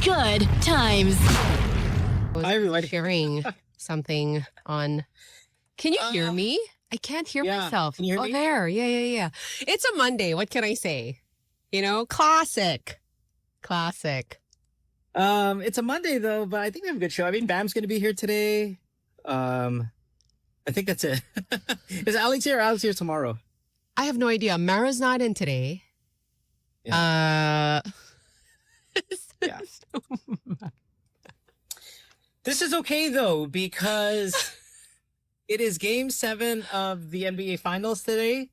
Good times. Hi, everybody. Sharing something on. Can you hear me? I can't hear myself. Can you hear me? There. Yeah. It's a Monday. What can I say? Classic. It's a Monday though, but I think we have a good show. I mean, Bam's going to be here today. I think that's it. Is Alex here? Alex here tomorrow. I have no idea. Mara's not in today. Yeah. This is okay though, because it is Game 7 of the NBA Finals today.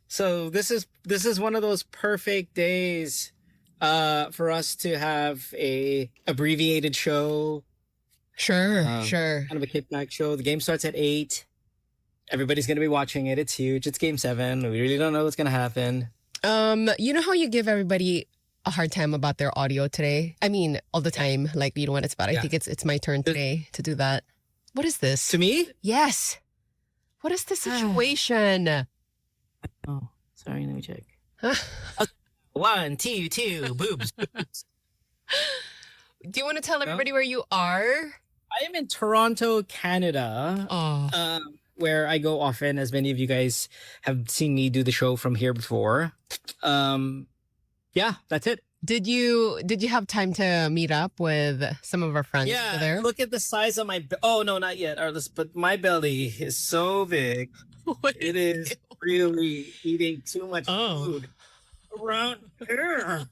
So this is one of those perfect days for us to have a abbreviated show. Sure. Kind of a kickback show. The game starts at 8. Everybody's going to be watching it. It's huge. It's Game 7. We really don't know what's going to happen. You know how you give everybody a hard time about their audio today? I mean, all the time. Like, you know what it's about. I think it's my turn today to do that. What is this? To me? Yes. What is the situation? Oh, sorry. Let me check. Huh? 1, 2, 2, boobs. Do you want to tell everybody where you are? I am in Toronto, Canada. Oh. Where I go often, as many of you guys have seen me do the show from here before. Yeah, that's it. Did you have time to meet up with some of our friends over there? Look at the size of my... Oh, no, not yet, Arliss, but my belly is so big. It is really eating too much food around here.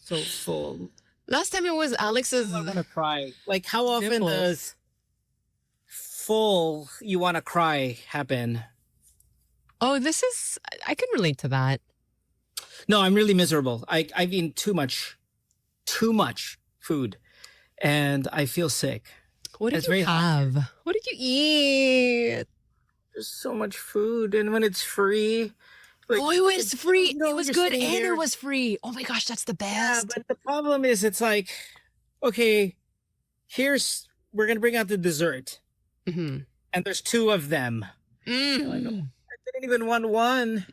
So full. Last time it was Alex's... I'm gonna cry. Like, how often nipples. does full you want to cry happen? Oh, I can relate to that. No, I'm really miserable. I've eaten too much food, and I feel sick. What did It's you very hot. have? What did you eat? There's so much food, and when it's free... Like, Oh, it was free. No, It was you're good, sitting and here. it was free. Oh my gosh, that's the Yeah, best. but the problem is, it's like, okay, we're gonna bring out the dessert, Mm-hmm. and there's 2 of them. I didn't even want one.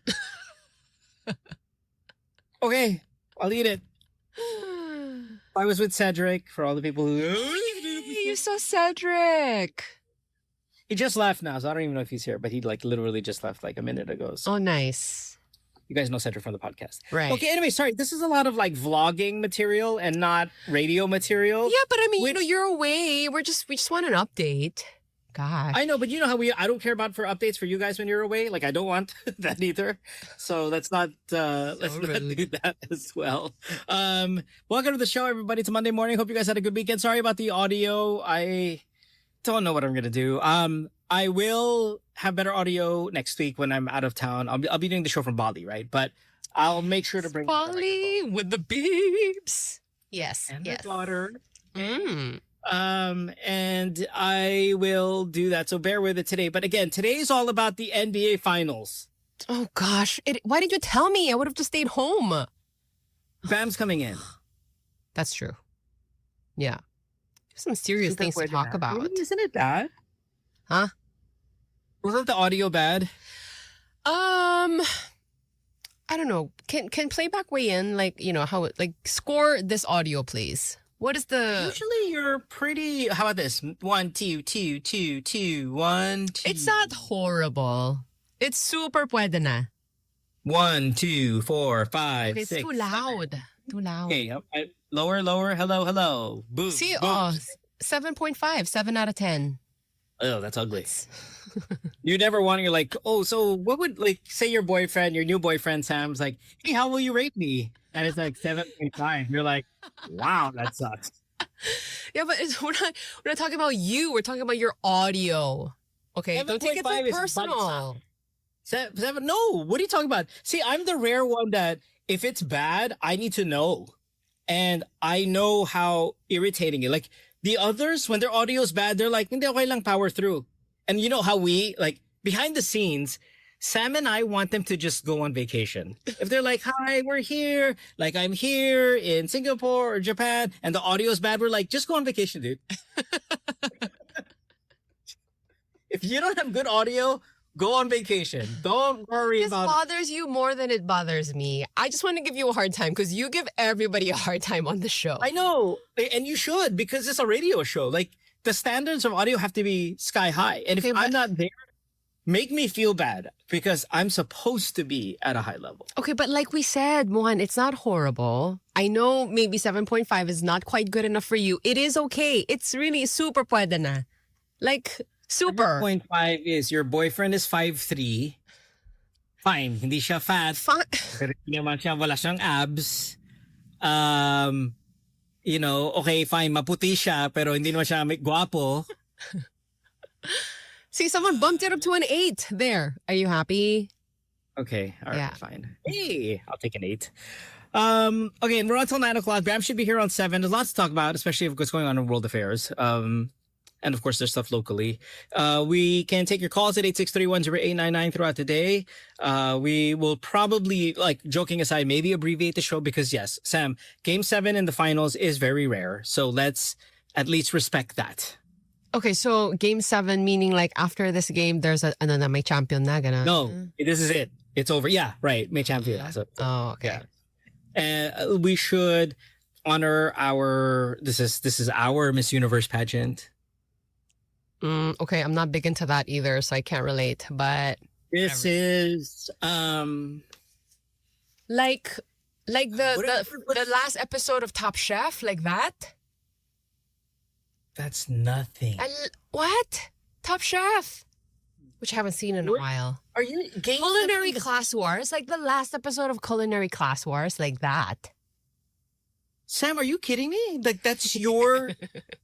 Okay, I'll eat it. I was with Cedric, for all the people who... You saw Cedric. He just left now, so I don't even know if he's here, but he literally just left a minute ago. So Oh, nice. you guys know Cedric from the podcast. Right. Okay, anyway, sorry. This is a lot of vlogging material and not radio material. Yeah, but I mean, you're away. We just want an update. Gosh. I know, but you know how I don't care about for updates for you guys when you're away. I don't want that either. So let's not not do that as well. Welcome to the show, everybody. It's a Monday morning. Hope you guys had a good weekend. Sorry about the audio. I don't know what I'm gonna do. I will have better audio next week when I'm out of town. I'll be doing the show from Bali, right? But I'll make sure to bring Bali with the beeps. Yes. and yes. the daughter. Mm. And I will do that. So bear with it today. But again, today is all about the NBA Finals. Oh gosh. Why did you tell me? I would have just stayed home. Bam's coming in. That's true. Yeah. There's some serious things to talk about. Really? Isn't it bad? Huh? Wasn't the audio bad? I don't know. Can playback weigh in? How score this audio, please. What is the... Usually you're pretty... How about this? 1, 2, 2, 2, 2, 1, 2. It's not horrible. It's super pwede na. 1, 2, 4, 5, It's 6. too loud. Too loud. Okay, lower. Hello. Boom. See, boom. 7.5. 7 out of 10. Oh, that's ugly. You never want to, so what would, say your new boyfriend, Sam's like, hey, how will you rate me? And it's 7.5. You're like, wow, that sucks. Yeah, but we're not talking about you. We're talking about your audio. Okay, don't take it 7.5 too is personal. 7? No, what are you talking about? See, I'm the rare one that if it's bad, I need to know. And I know how irritating it. The others, when their audio is bad, they're like, hindi, okay lang, power through. And you know how we, behind the scenes, Sam and I want them to just go on vacation. If they're like, hi, we're here, I'm here in Singapore or Japan, and the audio is bad, we're like, just go on vacation, dude. If you don't have good audio, Go on vacation. Don't worry This about bothers you more than it bothers me. I just want to give you a hard time because you give everybody a hard time on the show. I know. And you should, because it's a radio show. Like, the standards of audio have to be sky high. And if Okay, I'm not there, make me feel bad because I'm supposed to be at a high level. Okay, but like we said, Mohan, it's not horrible. I know maybe 7.5 is not quite good enough for you. It is okay. It's really super pwede na. Like, super. 0.5 is your boyfriend is 5'3". Fine, hindi siya fat. Pero hindi naman siya, wala siyang abs. You know, okay, fine, maputi siya, pero hindi naman siya guwapo. See, someone bumped it up to an 8. There. Are you happy? Okay, all right, Yeah. fine. Hey, I'll take an 8. Okay, and we're on till 9 o'clock. Bram should be here on 7. There's lots to talk about, especially of what's going on in world affairs. And of course, there's stuff locally. We can take your calls at 8631-0899 throughout the day. We will probably, like, joking aside, maybe abbreviate the show because, yes, Sam, Game 7 in the finals is very rare. So let's at least respect that. Okay, so game 7, meaning like after this game, there's may champion na, gana? No, this is it. It's over. Yeah, right. May champion. So, Oh, okay. and we should honor our, this is our Miss Universe pageant. Okay, I'm not big into that either, so I can't relate. But This is, like the What- last episode of Top Chef, like that. that's nothing. What? Top Chef, which I haven't seen in a What? while. Are you Game Culinary 7? Class Wars, like the last episode of Culinary Class Wars, like that. Sam, are you kidding me? Like, that's your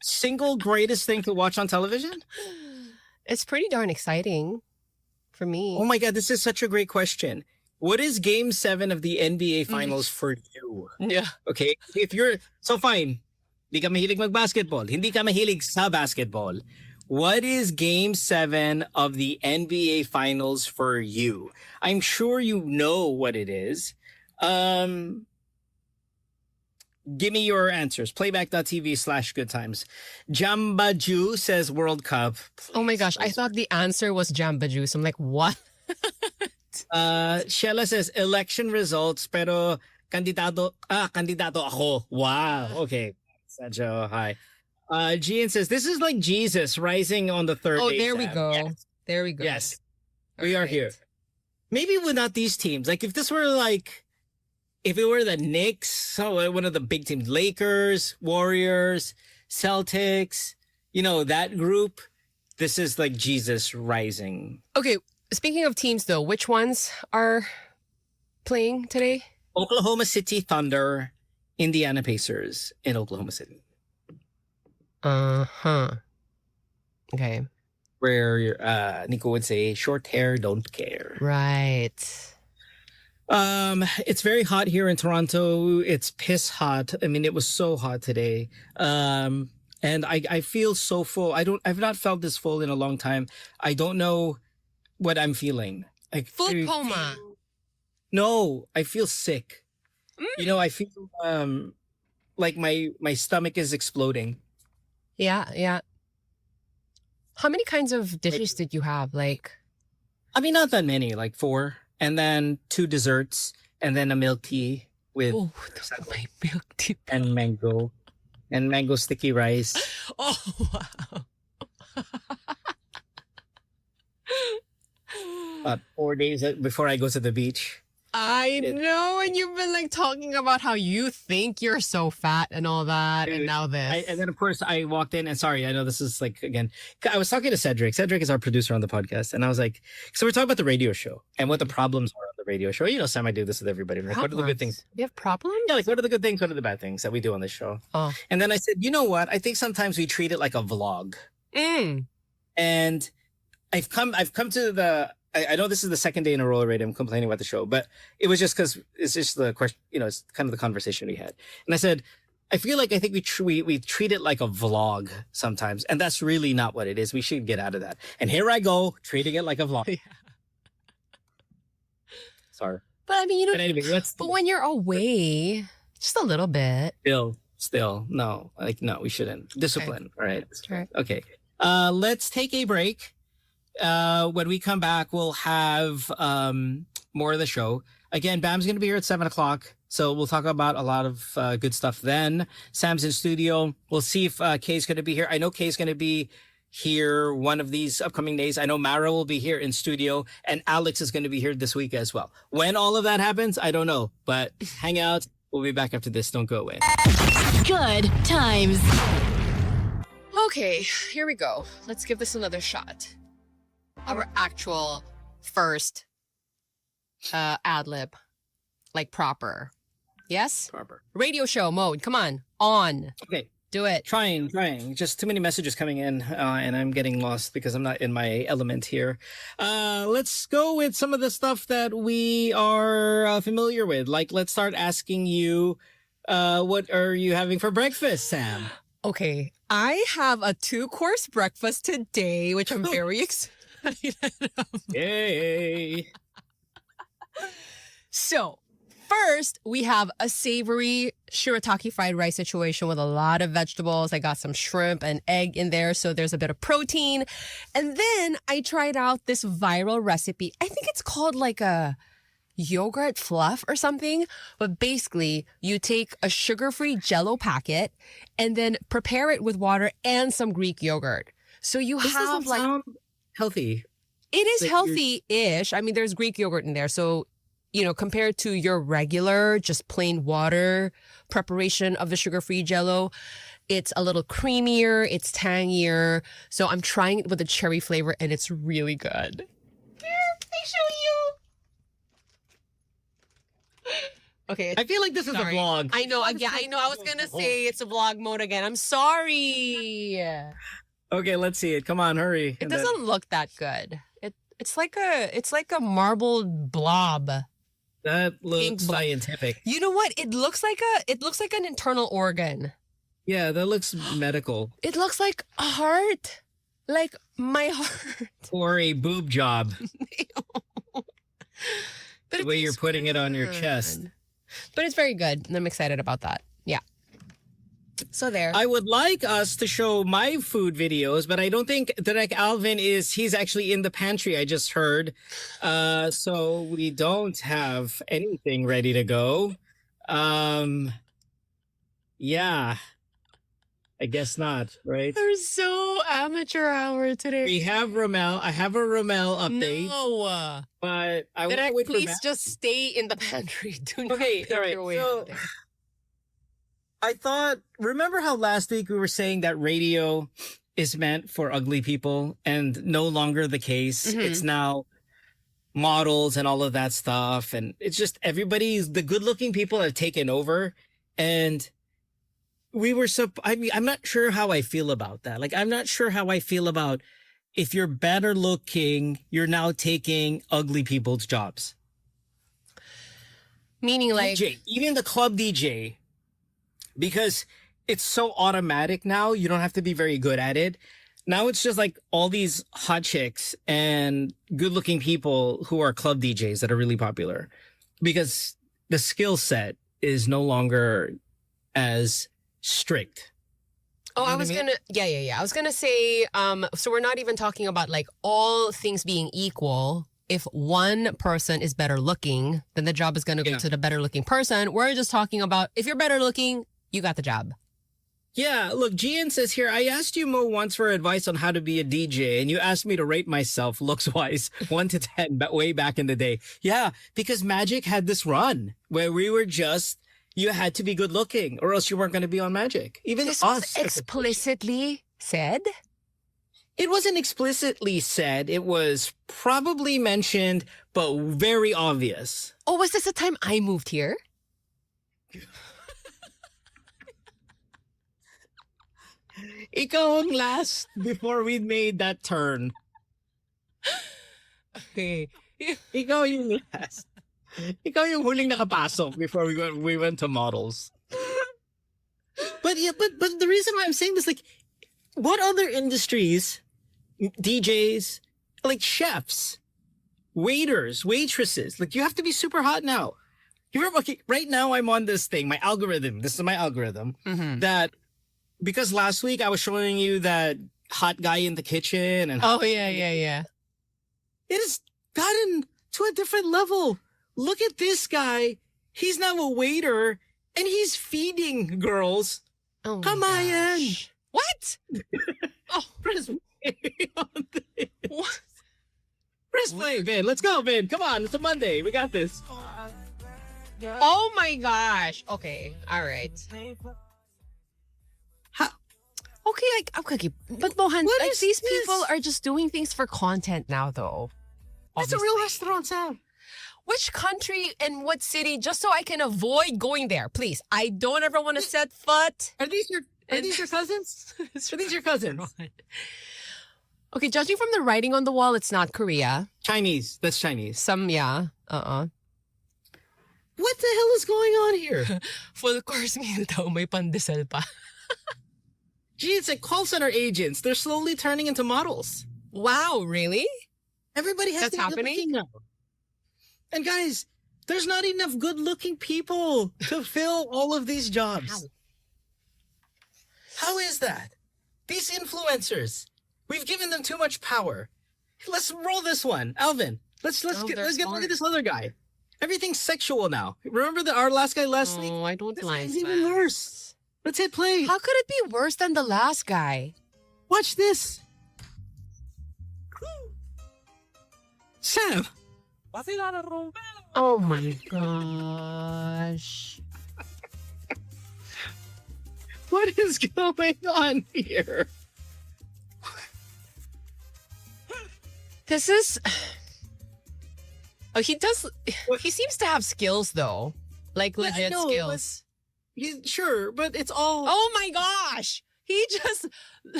single greatest thing to watch on television? It's pretty darn exciting for me. Oh my God, this is such a great question. What is Game 7 of the NBA Finals for you? Yeah. Okay, if you're, so fine, hindi ka mahilig mag-basketball, hindi ka mahilig sa basketball. What is Game 7 of the NBA Finals for you? I'm sure you know what it is. Give me your answers. Playback.tv/goodtimes. Jambaju says World Cup. Oh my gosh, I thought the answer was Jamba Juice. I'm like, what? Shella says election results pero kandidato ako. Wow. Okay. Sanjo, hi. Gian says this is like Jesus rising on the third Oh, day. there we Sam. go. Yes. There we go. Yes. We are Alright. here. Maybe without these teams. Like if this were like, if it were the Knicks, so one of the big teams, Lakers, Warriors, Celtics, you know, that group, this is like Jesus rising. Okay, speaking of teams though, which ones are playing today? Oklahoma City Thunder, Indiana Pacers in Oklahoma City. Uh-huh. Okay. Where Nico would say, short hair, don't care. Right. It's very hot here in Toronto. It's piss hot. I mean, it was so hot today. And I feel so full. I've not felt this full in a long time. I don't know what I'm feeling. Like Food coma. No, I feel sick. You know, I feel like my stomach is exploding. Yeah, yeah. How many kinds of dishes did you have? Like, I mean, not that many, like 4, and then 2 desserts, and then a milk tea with oh, my milk tea. and mango sticky rice. Oh, wow. 4 days before I go to the beach. I know, and you've been like talking about how you think you're so fat and all that, and Dude, now this. And then of course I walked in, and sorry, I know this is like, again, I was talking to Cedric. Cedric is our producer on the podcast, and I was like, so we're talking about the radio show and what the problems are on the radio show. You know, Sam, I do this with everybody. Like, what are the good things? You have problems? Yeah, like what are the good things? What are the bad things that we do on this show? Oh. And then I said, you know what? I think sometimes we treat it like a vlog. And I've come to the, I know this is the second day in a row already I'm complaining about the show, but it was just because it's just the question, you know, it's kind of the conversation we had. And I said, I feel like I think we treat it like a vlog sometimes, and that's really not what it is. We should get out of that. And here I go, treating it like a vlog. Yeah. Sorry. But I mean, you know, But anyway, let's but when you're away, just a little bit. still, no, like, no, we shouldn't. Discipline, all right? Right. Okay. Let's take a break. When we come back, we'll have more of the show. Again, Bam's going to be here at 7 o'clock. So we'll talk about a lot of good stuff then. Sam's in studio. We'll see if Kay's going to be here. I know Kay's going to be here one of these upcoming days. I know Mara will be here in studio, and Alex is going to be here this week as well. When all of that happens, I don't know. But hang out. We'll be back after this. Don't go away. Good times. Okay, here we go. Let's give this another shot. Our actual first ad lib, like proper. Yes? Proper. Radio show mode. Come on. On. Okay. Do it. Trying. Just too many messages coming in, and I'm getting lost because I'm not in my element here. Let's go with some of the stuff that we are familiar with. Like, let's start asking you, what are you having for breakfast, Sam? Okay, I have a 2-course breakfast today, which I'm very excited about. Yay! So, first, we have a savory shirataki fried rice situation with a lot of vegetables. I got some shrimp and egg in there, so there's a bit of protein. And then I tried out this viral recipe. I think it's called like a yogurt fluff or something. But basically, you take a sugar-free Jell-O packet and then prepare it with water and some Greek yogurt. So you This have doesn't like... sound healthy. It is Like healthy-ish. I mean, there's Greek yogurt in there. So, you know, compared to your regular, just plain water preparation of the sugar-free Jell-O, it's a little creamier, it's tangier. So I'm trying it with the cherry flavor, and it's really good. Here, I show you. Okay. I feel like this is Sorry. a vlog. I know. Yeah, I know. I was gonna say it's a vlog mode again. I'm sorry. It Okay, let's see it. Come on, hurry. And then- doesn't look that good. It's like a marble blob. That looks Pink blood. scientific. You know what? It looks like an internal organ. Yeah, that looks medical. It looks like a heart. Like my heart. Or a boob job. But The it way you're tastes putting it on your good. chest. But it's very good, and I'm excited about that. Yeah. So there. I would like us to show my food videos, but I don't think Direk Alvin he's actually in the pantry, I just heard. So we don't have anything ready to go. Yeah. I guess not, right? They're so amateur hour today. We have Rommel. I have a Rommel update, No. but I want to Direk, wait for please Matt. just stay in the pantry. Do not Okay, pick all right. your way So out there. I thought, remember how last week we were saying that radio is meant for ugly people and no longer the case. Mhm. It's now models and all of that stuff. And it's just the good looking people have taken over. And we were I mean, I'm not sure how I feel about that. Like, I'm not sure how I feel about if you're better looking, you're now taking ugly people's jobs. Meaning like, DJ, even the club DJ, because it's so automatic now, you don't have to be very good at it. Now it's just like all these hot chicks and good looking people who are club DJs that are really popular because the skill set is no longer as strict. oh, You know I what was I mean? gonna, yeah. I was gonna say, so we're not even talking about like all things being equal. If one person is better looking, then the job is gonna go Yeah. to the better looking person. We're just talking about if you're better looking, you got the job. Yeah, look, Gian says here, I asked you, Mo, once for advice on how to be a DJ, and you asked me to rate myself looks-wise, 1 to 10, but way back in the day. Yeah, because Magic had this run where we were you had to be good looking or else you weren't going to be on Magic. Even This us. was explicitly said. It wasn't explicitly said. It was probably mentioned, but very obvious. Oh, was this the time I moved here? Ikaw ang last before we made that turn. Okay. Ikaw yung last. Ikaw yung huling nakapasok before we went to models. But yeah, but the reason why I'm saying this, like, what other industries, DJs, like chefs, waiters, waitresses, like you have to be super hot now. You remember, okay, right now I'm on this thing, my algorithm. This is my algorithm that because last week I was showing you that hot guy in the kitchen and Oh, yeah. It has gotten to a different level. Look at this guy. He's now a waiter and he's feeding girls. Oh my Kamayan. gosh. What? Oh, Press play on this. what? Press play, Vin. Let's go, Vin. Come on. It's a Monday. We got this. Oh my gosh. Okay. All right. Ha- Okay, like okay, but Mohan, What like is these this? people are just doing things for content now, though. It's a Obviously. real restaurant, Sam. Which country and what city, just so I can avoid going there, please. I don't ever want to set foot. Are these your cousins? Are these your cousins? Okay, judging from the writing on the wall, it's not Korea. Chinese. That's Chinese. Yeah. What the hell is going on here? Full course meal daw, may pandesal pa. Gee, it's like call center agents. They're slowly turning into models. Wow, really? Everybody has That's to be happening? good-looking now. And guys, there's not enough good-looking people to fill all of these jobs. How is that? These influencers, we've given them too much power. Let's roll this one, Alvin. Let's they're get look smart. at this other guy. Everything's sexual now. Remember our last guy last week? Oh, I don't This like guy's even that. worse. Let's hit play. How could it be worse than the last guy? Watch this. Sam. Oh my gosh. What is going on here? This is. Oh, he does. He seems to have skills, though. Like Yeah, I legit know, skills. Sure, but it's all. Oh my gosh. He just.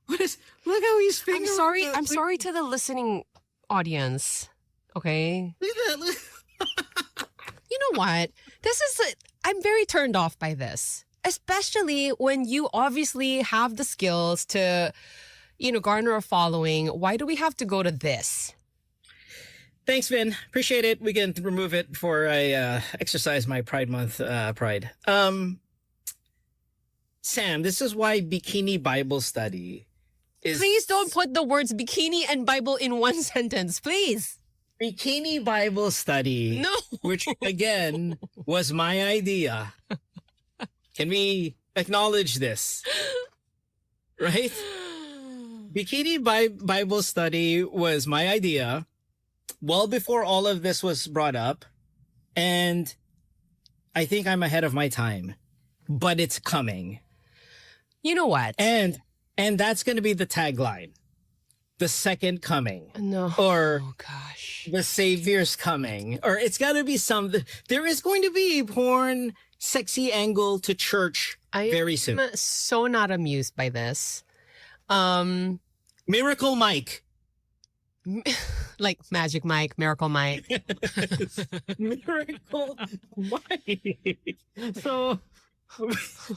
What is? Look how he's I'm fingering. sorry. the- I'm sorry to the listening audience. Okay. Look at that. Look. You know what? This is. I'm very turned off by this, especially when you obviously have the skills to, garner a following. Why do we have to go to this? Thanks, Vin. Appreciate it. We can remove it before I exercise my Pride Month pride. Sam, this is why bikini Bible study is. Please don't put the words bikini and Bible in one sentence, please. Bikini Bible study. No. Which again was my idea. Can we acknowledge this? Right? Bikini Bible study was my idea well before all of this was brought up. And I think I'm ahead of my time. But it's coming. You know what? And that's going to be the tagline. The second coming. No. Or Oh gosh. the Savior's coming. Or it's got to be something. There is going to be a porn sexy angle to church very soon. I'm so not amused by this. Miracle Mike. Like Magic Mike, Miracle Mike. Miracle Mike. So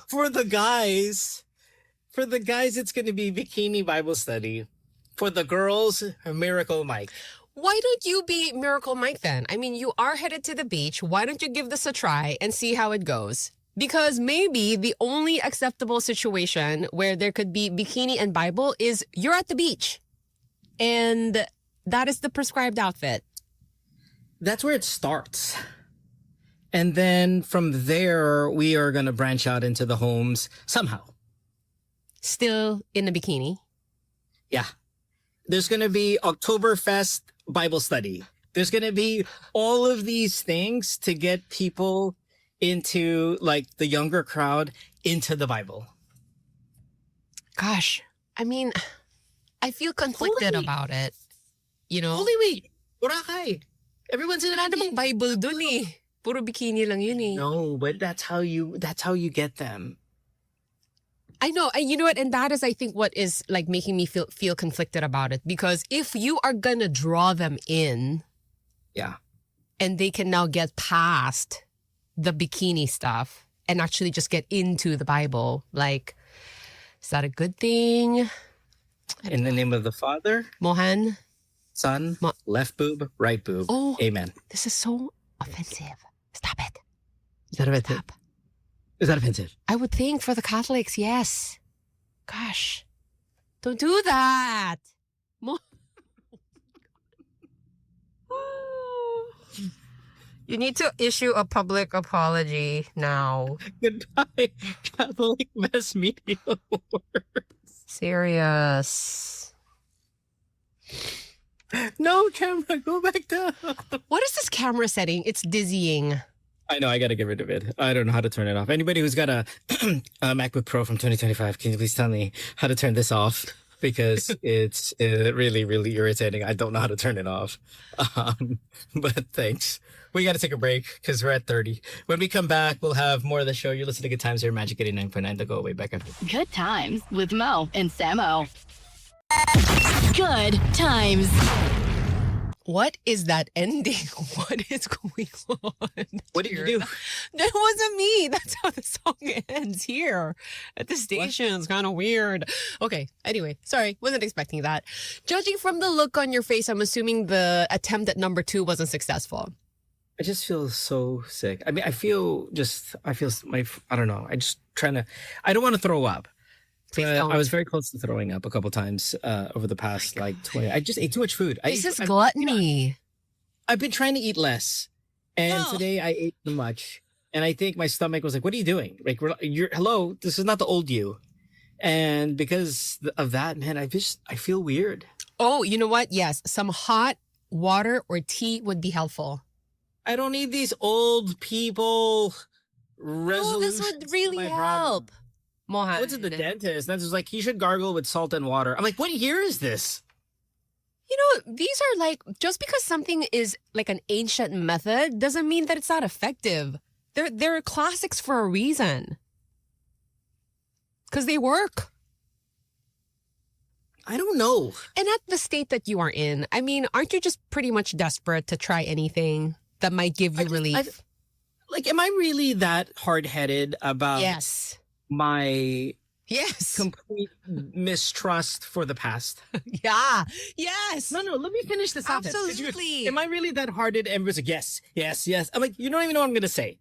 for the guys, it's going to be bikini Bible study. For the girls, Miracle Mike. Why don't you be Miracle Mike then? I mean, you are headed to the beach. Why don't you give this a try and see how it goes? Because maybe the only acceptable situation where there could be bikini and Bible is you're at the beach. And that is the prescribed outfit. That's where it starts. And then from there, we are going to branch out into the homes somehow. Still in a bikini. Yeah. There's going to be Oktoberfest Bible study. There's going to be all of these things to get people into, like, the younger crowd into the Bible. Gosh, I mean, I feel conflicted Holy- about it. You know? Holy week! Boracay! Everyone's in Wala a namang Bible dun eh. Puro bikini lang yun eh. No, but that's how you get them. I know. And you know what? And that is, I think, what is like making me feel conflicted about it. Because if you are going to draw them in Yeah. and they can now get past the bikini stuff and actually just get into the Bible, like, is that a good thing? In the name of the Father, Mohan, Son, left boob, right boob. Oh. Amen. this is so offensive. Stop it. Is that offensive? Stop. Is that offensive? I would think for the Catholics, yes. Gosh, don't do that. Mo- You need to issue a public apology now. Goodbye, Catholic Mass Media Awards. Serious. No, camera, go back down. What is this camera setting? It's dizzying. I know, I gotta get rid of it. I don't know how to turn it off. Anybody who's got a MacBook Pro from 2025, can you please tell me how to turn this off? Because it's really, really irritating. I don't know how to turn it off. But thanks. We gotta take a break because we're at 30. When we come back, we'll have more of the show. You're listening to Good Times here, Magic 89.9. Don't go away, back after. Good times with Mo and Samo. Good times. What is that ending? What is going on? What did you do? That wasn't me. That's how the song ends here at the station. It's kind of weird. Okay, anyway, sorry. Wasn't expecting that. Judging from the look on your face, I'm assuming the attempt at number 2 wasn't successful. I just feel so sick. I mean, I don't know. I don't want to throw up. Please don't. I was very close to throwing up a couple times over the past 20. I just ate too much food. This is gluttony. I've been trying to eat less, and today I ate too much, and I think my stomach was like, "What are you doing? Like, hello, this is not the old you." And because of that, man, I feel weird. Oh, you know what? Yes, some hot water or tea would be helpful. I don't need these old people resolutions. Oh, this would really help. Mohan. I went to the dentist. That's just like, he should gargle with salt and water. I'm like, what year is this? You know, these are like, just because something is like an ancient method doesn't mean that it's not effective. They're classics for a reason. Because they work. I don't know. And at the state that you are in, I mean, aren't you just pretty much desperate to try anything that might give you relief? Am I really that hard-headed about my complete mistrust for the past? Yeah. Yes. No, let me finish this sentence. Absolutely. Am I really that hard-headed? And was like, yes. I'm like, you don't even know what I'm going to say.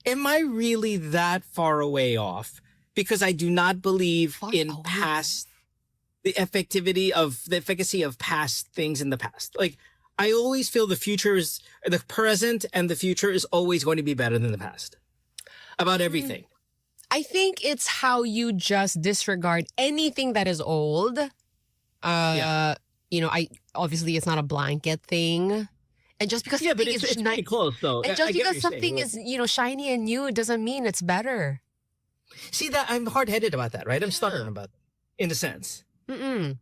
Am I really that far away off? Because I do not believe in past, the efficacy of past things in the past. Like, I always feel the present and the future is always going to be better than the past about everything. I think it's how you just disregard anything that is old. You know, obviously it's not a blanket thing. And just because something is pretty close though. And just because something is, shiny and new doesn't mean it's better. See, that I'm hard-headed about that, right? I'm stubborn about it, in a sense. When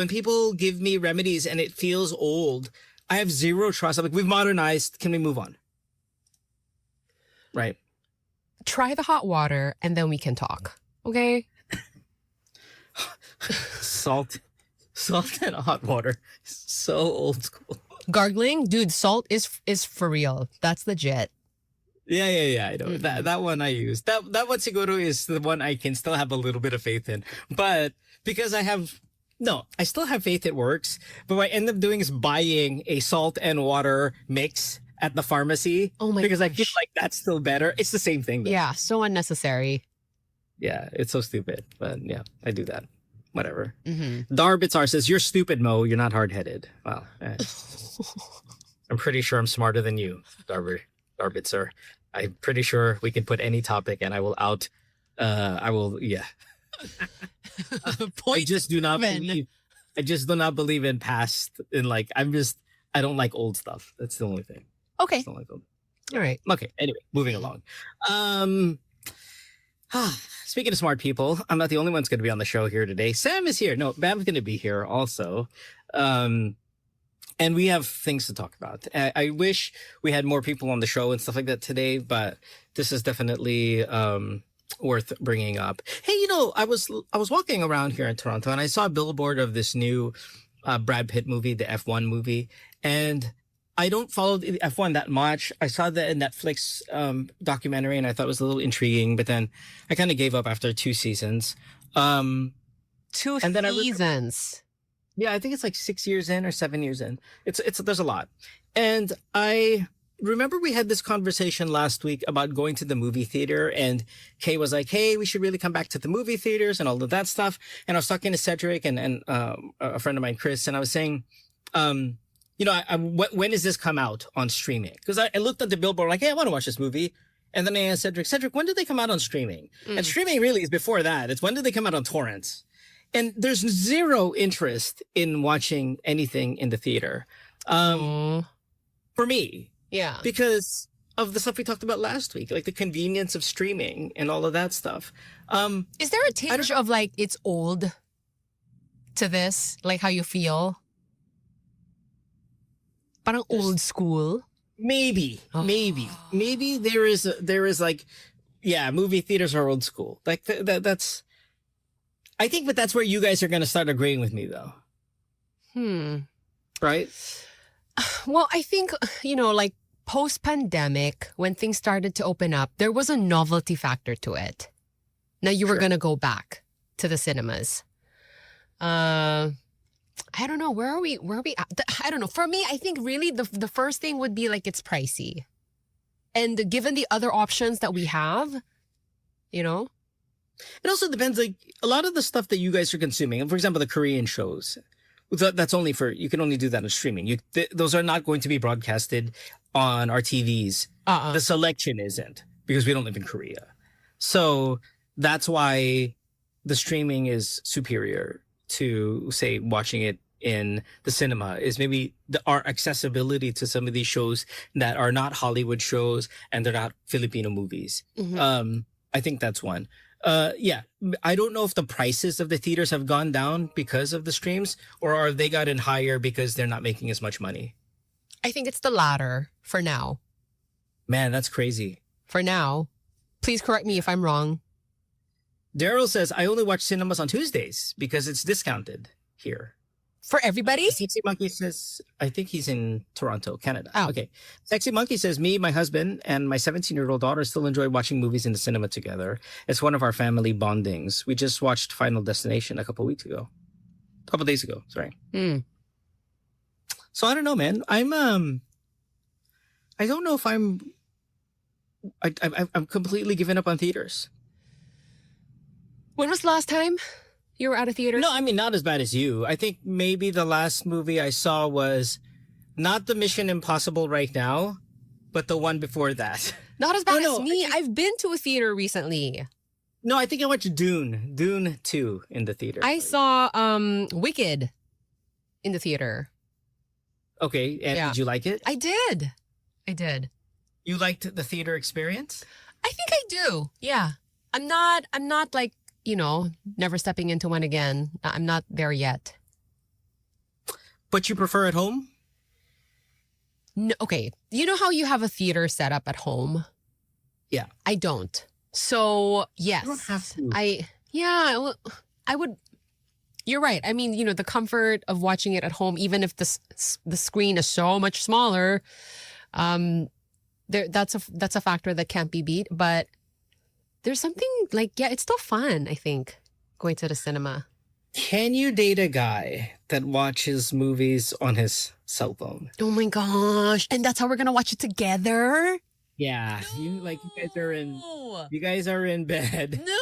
people give me remedies and it feels old, I have zero trust. I'm like, we've modernized. Can we move on? Right. Try the hot water and then we can talk. Okay? Salt and hot water. So old school. Gargling? Dude, salt is for real. That's legit. Yeah. I know. That one I use. That one Siguro is the one I can still have a little bit of faith in. But because I still have faith it works. But what I end up doing is buying a salt and water mix at the pharmacy. Oh my Because gosh. I feel like that's still better. It's the same thing though. Yeah, so unnecessary. Yeah, it's so stupid. But yeah, I do that. Whatever. Mm-hmm. Darbitzar says, you're stupid, Mo. You're not hard-headed. Well, I'm pretty sure I'm smarter than you, Darbitzar. I'm pretty sure we can put any topic and I will I just do not believe in past, in like, I don't like old stuff. That's the only thing. Okay. I don't like old. All right. Okay. Anyway, moving along. Speaking of smart people, I'm not the only one's going to be on the show here today. Sam is here. No, Bam's going to be here also. And we have things to talk about. I wish we had more people on the show and stuff like that today, but this is definitely worth bringing up. Hey, I was walking around here in Toronto and I saw a billboard of this new Brad Pitt movie, the F1 movie, and I don't follow the F1 that much. I saw the Netflix documentary and I thought it was a little intriguing, but then I kind of gave up after 2 seasons. 2 seasons. Yeah, I think it's like 6 years in or 7 years in. It's there's a lot. And I remember we had this conversation last week about going to the movie theater, and Kay was like, "Hey, we should really come back to the movie theaters and all of that stuff." And I was talking to Cedric and a friend of mine, Chris, and I was saying, when does this come out on streaming? Because I looked at the billboard like, "Hey, I want to watch this movie." And then I asked Cedric, when did they come out on streaming? And streaming really is before that. It's when did they come out on torrents? And there's zero interest in watching anything in the theater. For me. Yeah. Because of the stuff we talked about last week, like the convenience of streaming and all of that stuff. Is there a tinge of like it's old to this? Like how you feel? Parang old school? Maybe there is like, yeah, movie theaters are old school. Like that's, I think, but that's where you guys are going to start agreeing with me though. Right? Well, I think, like post-pandemic, when things started to open up, there was a novelty factor to it. Now you were going to go back to the cinemas. I don't know. Where are we at? I don't know. For me, I think really the first thing would be like it's pricey. And given the other options that we have, It also depends, like a lot of the stuff that you guys are consuming, for example, the Korean shows, that's only you can only do that on streaming. Those are not going to be broadcasted on our TVs. The selection isn't, because we don't live in Korea. So that's why the streaming is superior to, say, watching it in the cinema, is maybe our accessibility to some of these shows that are not Hollywood shows and they're not Filipino movies. I think that's one. I don't know if the prices of the theaters have gone down because of the streams, or are they gotten higher because they're not making as much money? I think it's the latter for now. Man, that's crazy. For now. Please correct me if I'm wrong. Daryl says, I only watch cinemas on Tuesdays because it's discounted here. For everybody? Sexy Monkey says, I think he's in Toronto, Canada. Oh. Okay. Sexy Monkey says, me, my husband, and my 17-year-old daughter still enjoy watching movies in the cinema together. It's one of our family bondings. We just watched Final Destination a couple days ago. Sorry. So I don't know, man. I don't know if I'm completely given up on theaters. When was the last time you were at a theater? No, I mean, not as bad as you. I think maybe the last movie I saw was not the Mission Impossible right now, but the one before that. Not as bad as me. I've been to a theater recently. No, I think I watched Dune 2 in the theater. I saw Wicked in the theater. Okay, and did you like it? I did. You liked the theater experience? I think I do. Yeah. I'm not like, never stepping into one again. I'm not there yet. But you prefer at home? No, okay. You know how you have a theater set up at home? Yeah. I don't. So, yes. You don't have to. I would. You're right. I mean, the comfort of watching it at home, even if the screen is so much smaller, that's a factor that can't be beat. But there's something like, it's still fun, I think, going to the cinema. Can you date a guy that watches movies on his cell phone? Oh my gosh. And that's how we're going to watch it together? Yeah. No. You guys are in bed. No.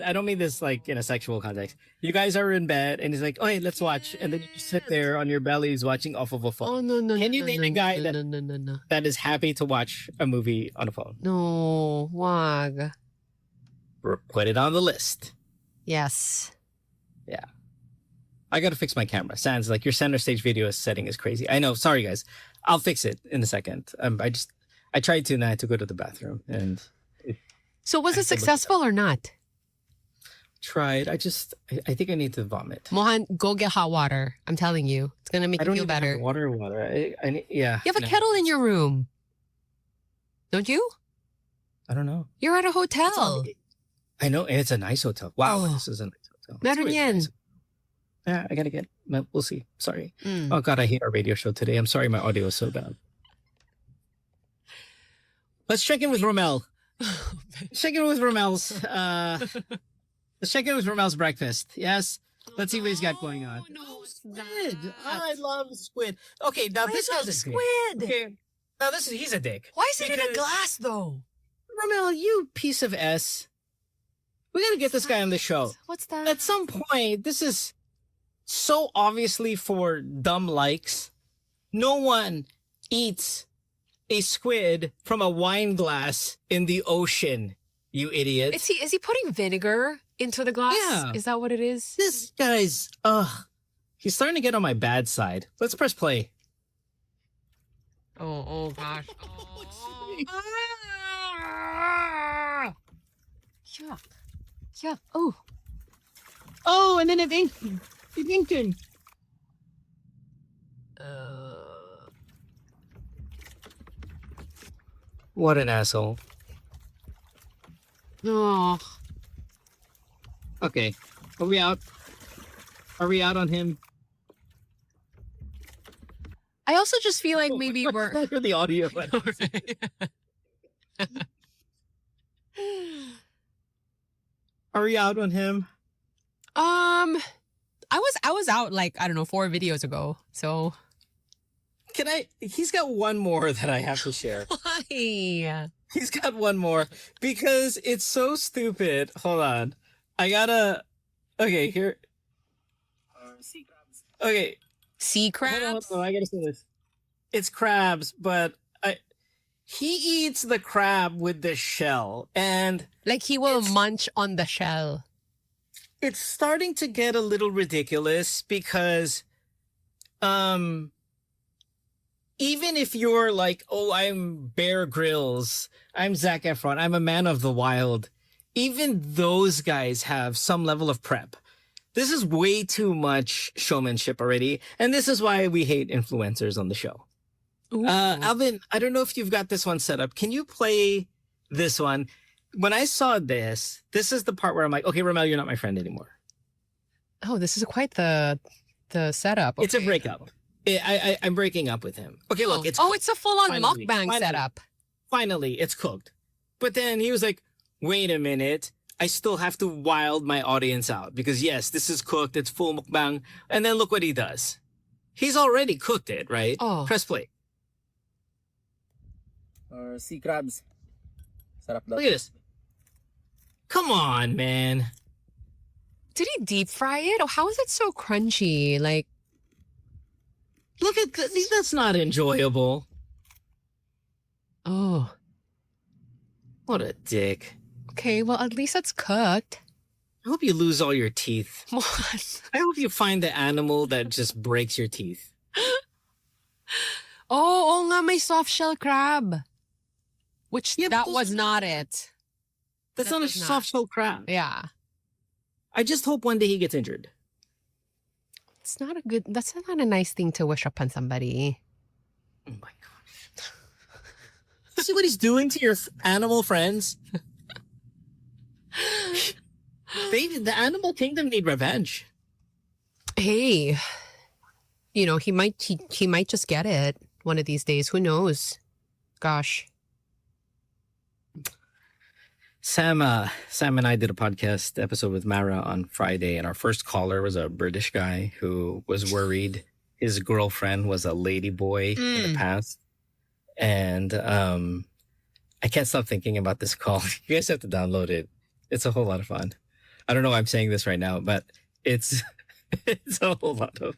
I don't mean this like in a sexual context. You guys are in bed and he's like, oh, hey, let's watch. And then you just sit there on your bellies watching off of a phone. Oh, no. Can you date a guy No. that is happy to watch a movie on a phone? No. Wag. Put it on the list. Yes. Yeah. I got to fix my camera. Sans, like your center stage video setting is crazy. I know. Sorry, guys. I'll fix it in a second. I tried to and I had to go to the bathroom. So was it successful or not? Tried. I think I need to vomit. Mohan, go get hot water. I'm telling you. It's going to make you feel better. Have water. Yeah. You have a kettle in your room. Don't you? I don't know. You're at a hotel. I know. And it's a nice hotel. Wow. This is a nice hotel. Meron yan. Yeah, I got to get. We'll see. Sorry. Oh, God, I hate our radio show today. I'm sorry my audio is so bad. Let's check in with Romel. Let's check in with Romel's breakfast. Yes. Let's see what he's got going on. No, Squid. I love squid. Okay, now this has a squid. Okay. Now he's a dick. Why is it in a Because- glass though? Romel, you piece of S. We gotta get this guy on the show. What's that? At some point, this is so obviously for dumb likes. No one eats a squid from a wine glass in the ocean, you idiot. Is he putting vinegar into the glass? Yeah. Is that what it is? This guy's, he's starting to get on my bad side. Let's press play. Oh gosh. Yuck. Yuck. Oh. Oh, and then it inked him. It inked him. What an asshole. Oh. Okay. Are we out? Are we out on him? I also just feel like maybe we're. I hear the audio. Are we out on him? I was out like, I don't know, 4 videos ago. So Can I? He's got one more that I have to share. why? He's got one more because it's so stupid. Hold on. I gotta. Okay, here. Okay. Sea Hold on, crabs? hold on, I gotta say this. It's crabs, but he eats the crab with the shell, and Like he will munch on the shell. it's starting to get a little ridiculous because, even if you're like, oh, I'm Bear Grylls, I'm Zac Efron, I'm a man of the wild, even those guys have some level of prep. This is way too much showmanship already, and this is why we hate influencers on the show. Alvin, I don't know if you've got this one set up. Can you play this one? When I saw this is the part where I'm like, okay, Romel, you're not my friend anymore. Oh, this is quite the setup. It's a Okay. breakup. I'm breaking up with him. Okay, look, it's it's a full-on finally- mukbang finally. setup. finally it's cooked. But then he was like, wait a minute, I still have to wild my audience out because yes, this is cooked, it's full mukbang. And then look what he does. He's already cooked it, right? Oh. Press play. Or sea crabs. Sarap daw. Look at this. Come on, man. Did he deep fry it? Or how is it so crunchy? Like, Look at that's not enjoyable. oh, What a dick. okay. Well, at least it's cooked. I hope you lose all your teeth. What? I hope you find the animal that just breaks your teeth. Oh nga, may soft shell crab. Which Yeah, but that those was are- not it. That's That not a is not. soft shell crab. Yeah. I just hope one day he gets injured. That's not a nice thing to wish upon somebody. Oh my gosh. See what he's doing to your animal friends? The animal kingdom need revenge. Hey, he might just get it one of these days. Who knows? Gosh. Sam and I did a podcast episode with Mara on Friday, and our first caller was a British guy who was worried his girlfriend was a lady boy in the past. And I can't stop thinking about this call. You guys have to download it. It's a whole lot of fun. I don't know why I'm saying this right now, but it's a whole lot of.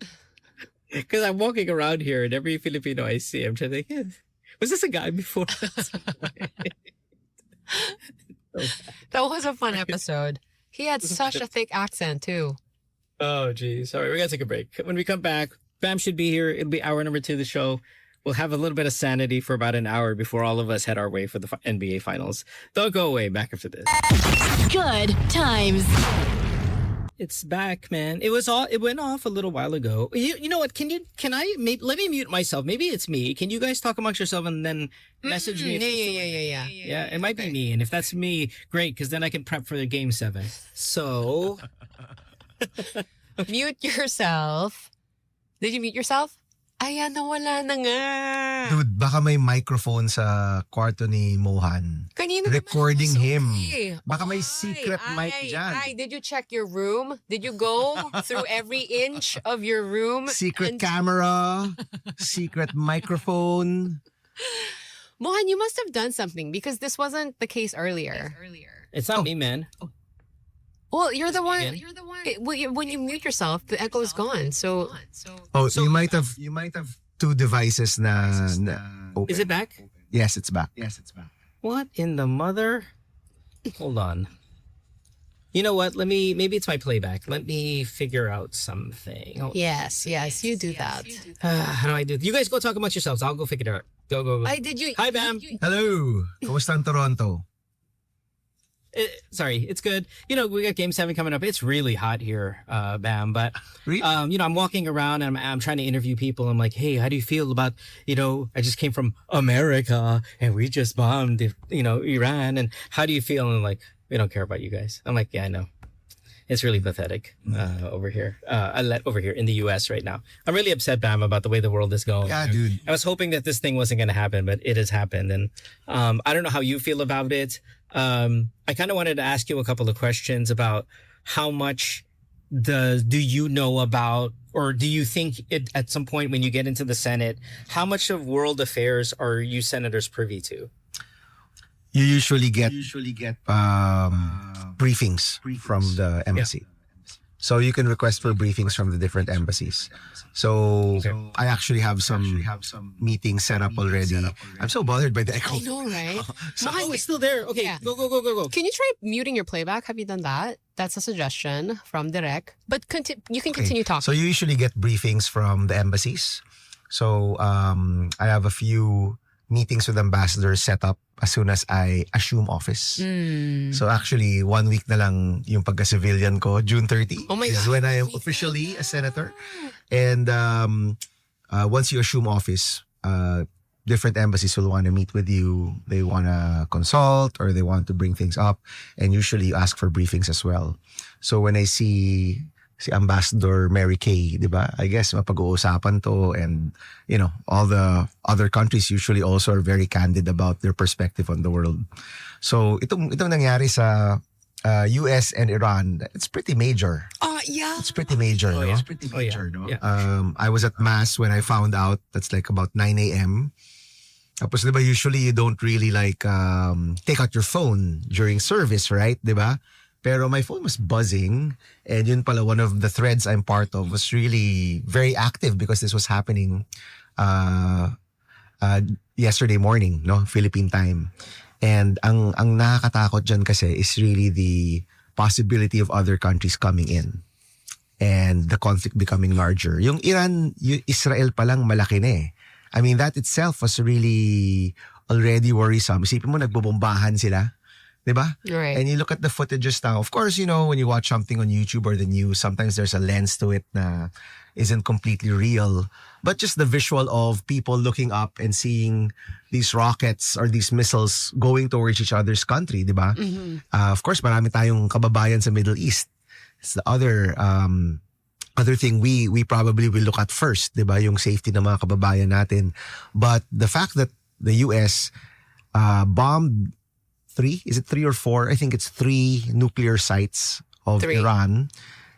Because I'm walking around here, and every Filipino I see, I'm trying to think, was this a guy before? That was a fun episode. He had such a thick accent too. Oh, geez. All right, we got to take a break. When we come back, Bam should be here. It'll be hour number 2 of the show. We'll have a little bit of sanity for about an hour before all of us head our way for the NBA Finals. Don't go away. Back after this. Good times. It's back, man. It went off a little while ago. You know what? Let me mute myself. Maybe it's me. Can you guys talk amongst yourself and then message me? Yeah. Yeah, it might be me. And if that's me, great, because then I can prep for the game 7. So, Mute yourself. Did you mute yourself? Ayan, nawala na nga. Dude, baka may microphone sa kwarto ni Mohan. Kanina Recording him. Eh. Baka may secret mic dyan. Did you check your room? Did you go through every inch of your room? Secret and- camera, secret microphone. Mohan, you must have done something because this wasn't the case earlier. It's not me, man. Well, you're the one. again? When you mute yourself, the echo is gone. So You might have two devices na open. Is it back? Yes, it's back. What in the mother? Hold on. You know what? Maybe it's my playback. Let me figure out something. yes, you do that. How do I do? You guys go talk amongst yourselves. I'll go figure it out. Go. Did you? Hi, Bam. Hello. Kamusta ang Toronto? Sorry, it's good. We got Game 7 coming up. It's really hot here, Bam. But, Really? I'm walking around and I'm trying to interview people. I'm like, hey, how do you feel about, I just came from America and we just bombed, Iran. And how do you feel? And like, we don't care about you guys. I'm like, yeah, I know. It's really pathetic over here. Over here in the U.S. right now. I'm really upset, Bam, about the way the world is going. Yeah, dude. I was hoping that this thing wasn't going to happen, but it has happened. And I don't know how you feel about it. I kind of wanted to ask you a couple of questions about how much do you know about, or do you think at some point when you get into the Senate, how much of world affairs are you senators privy to? You usually get briefings from the embassy. So you can request for briefings from the different embassies. So I actually have some meetings set up already. I'm so bothered by the echo. I know, right? Oh, it's still there. Okay, Yeah. go. Can you try muting your playback? Have you done that? That's a suggestion from Direk. But you can continue talking. So you usually get briefings from the embassies. So I have a few meetings with ambassadors set up as soon as I assume office. So actually, 1 week na lang yung pagka-civilian ko, June 30 Oh my is God. when I am officially a senator. And once you assume office, different embassies will want to meet with you. They want to consult or they want to bring things up. And usually you ask for briefings as well. So when I see si Ambassador Mary Kay, di ba? I guess mapag-uusapan to, and all the other countries usually also are very candid about their perspective on the world. So itong nangyari sa US and Iran, it's pretty major. Yeah. It's pretty major, no? yeah. It's pretty major, no? Yeah. I was at mass when I found out. That's like about 9 a.m. Tapos, di ba, usually you don't really take out your phone during service, right? Di ba? Pero my phone was buzzing, and yun pala, one of the threads I'm part of was really very active because this was happening yesterday morning, no, Philippine time. And ang nakakatakot dyan kasi is really the possibility of other countries coming in and the conflict becoming larger. Yung Israel pa lang malaki na eh. I mean, that itself was really already worrisome. Isipin mo, nagbobombahan sila. Diba? Right. And you look at the footages now. Of course, when you watch something on YouTube or the news, sometimes there's a lens to it na isn't completely real. But just the visual of people looking up and seeing these rockets or these missiles going towards each other's country, diba? Of course, marami tayong kababayan sa Middle East. It's the other thing we probably will look at first, diba? Yung safety ng mga kababayan natin. But the fact that the US bombed is it 3 or 4? I think it's 3 nuclear sites of 3. Iran.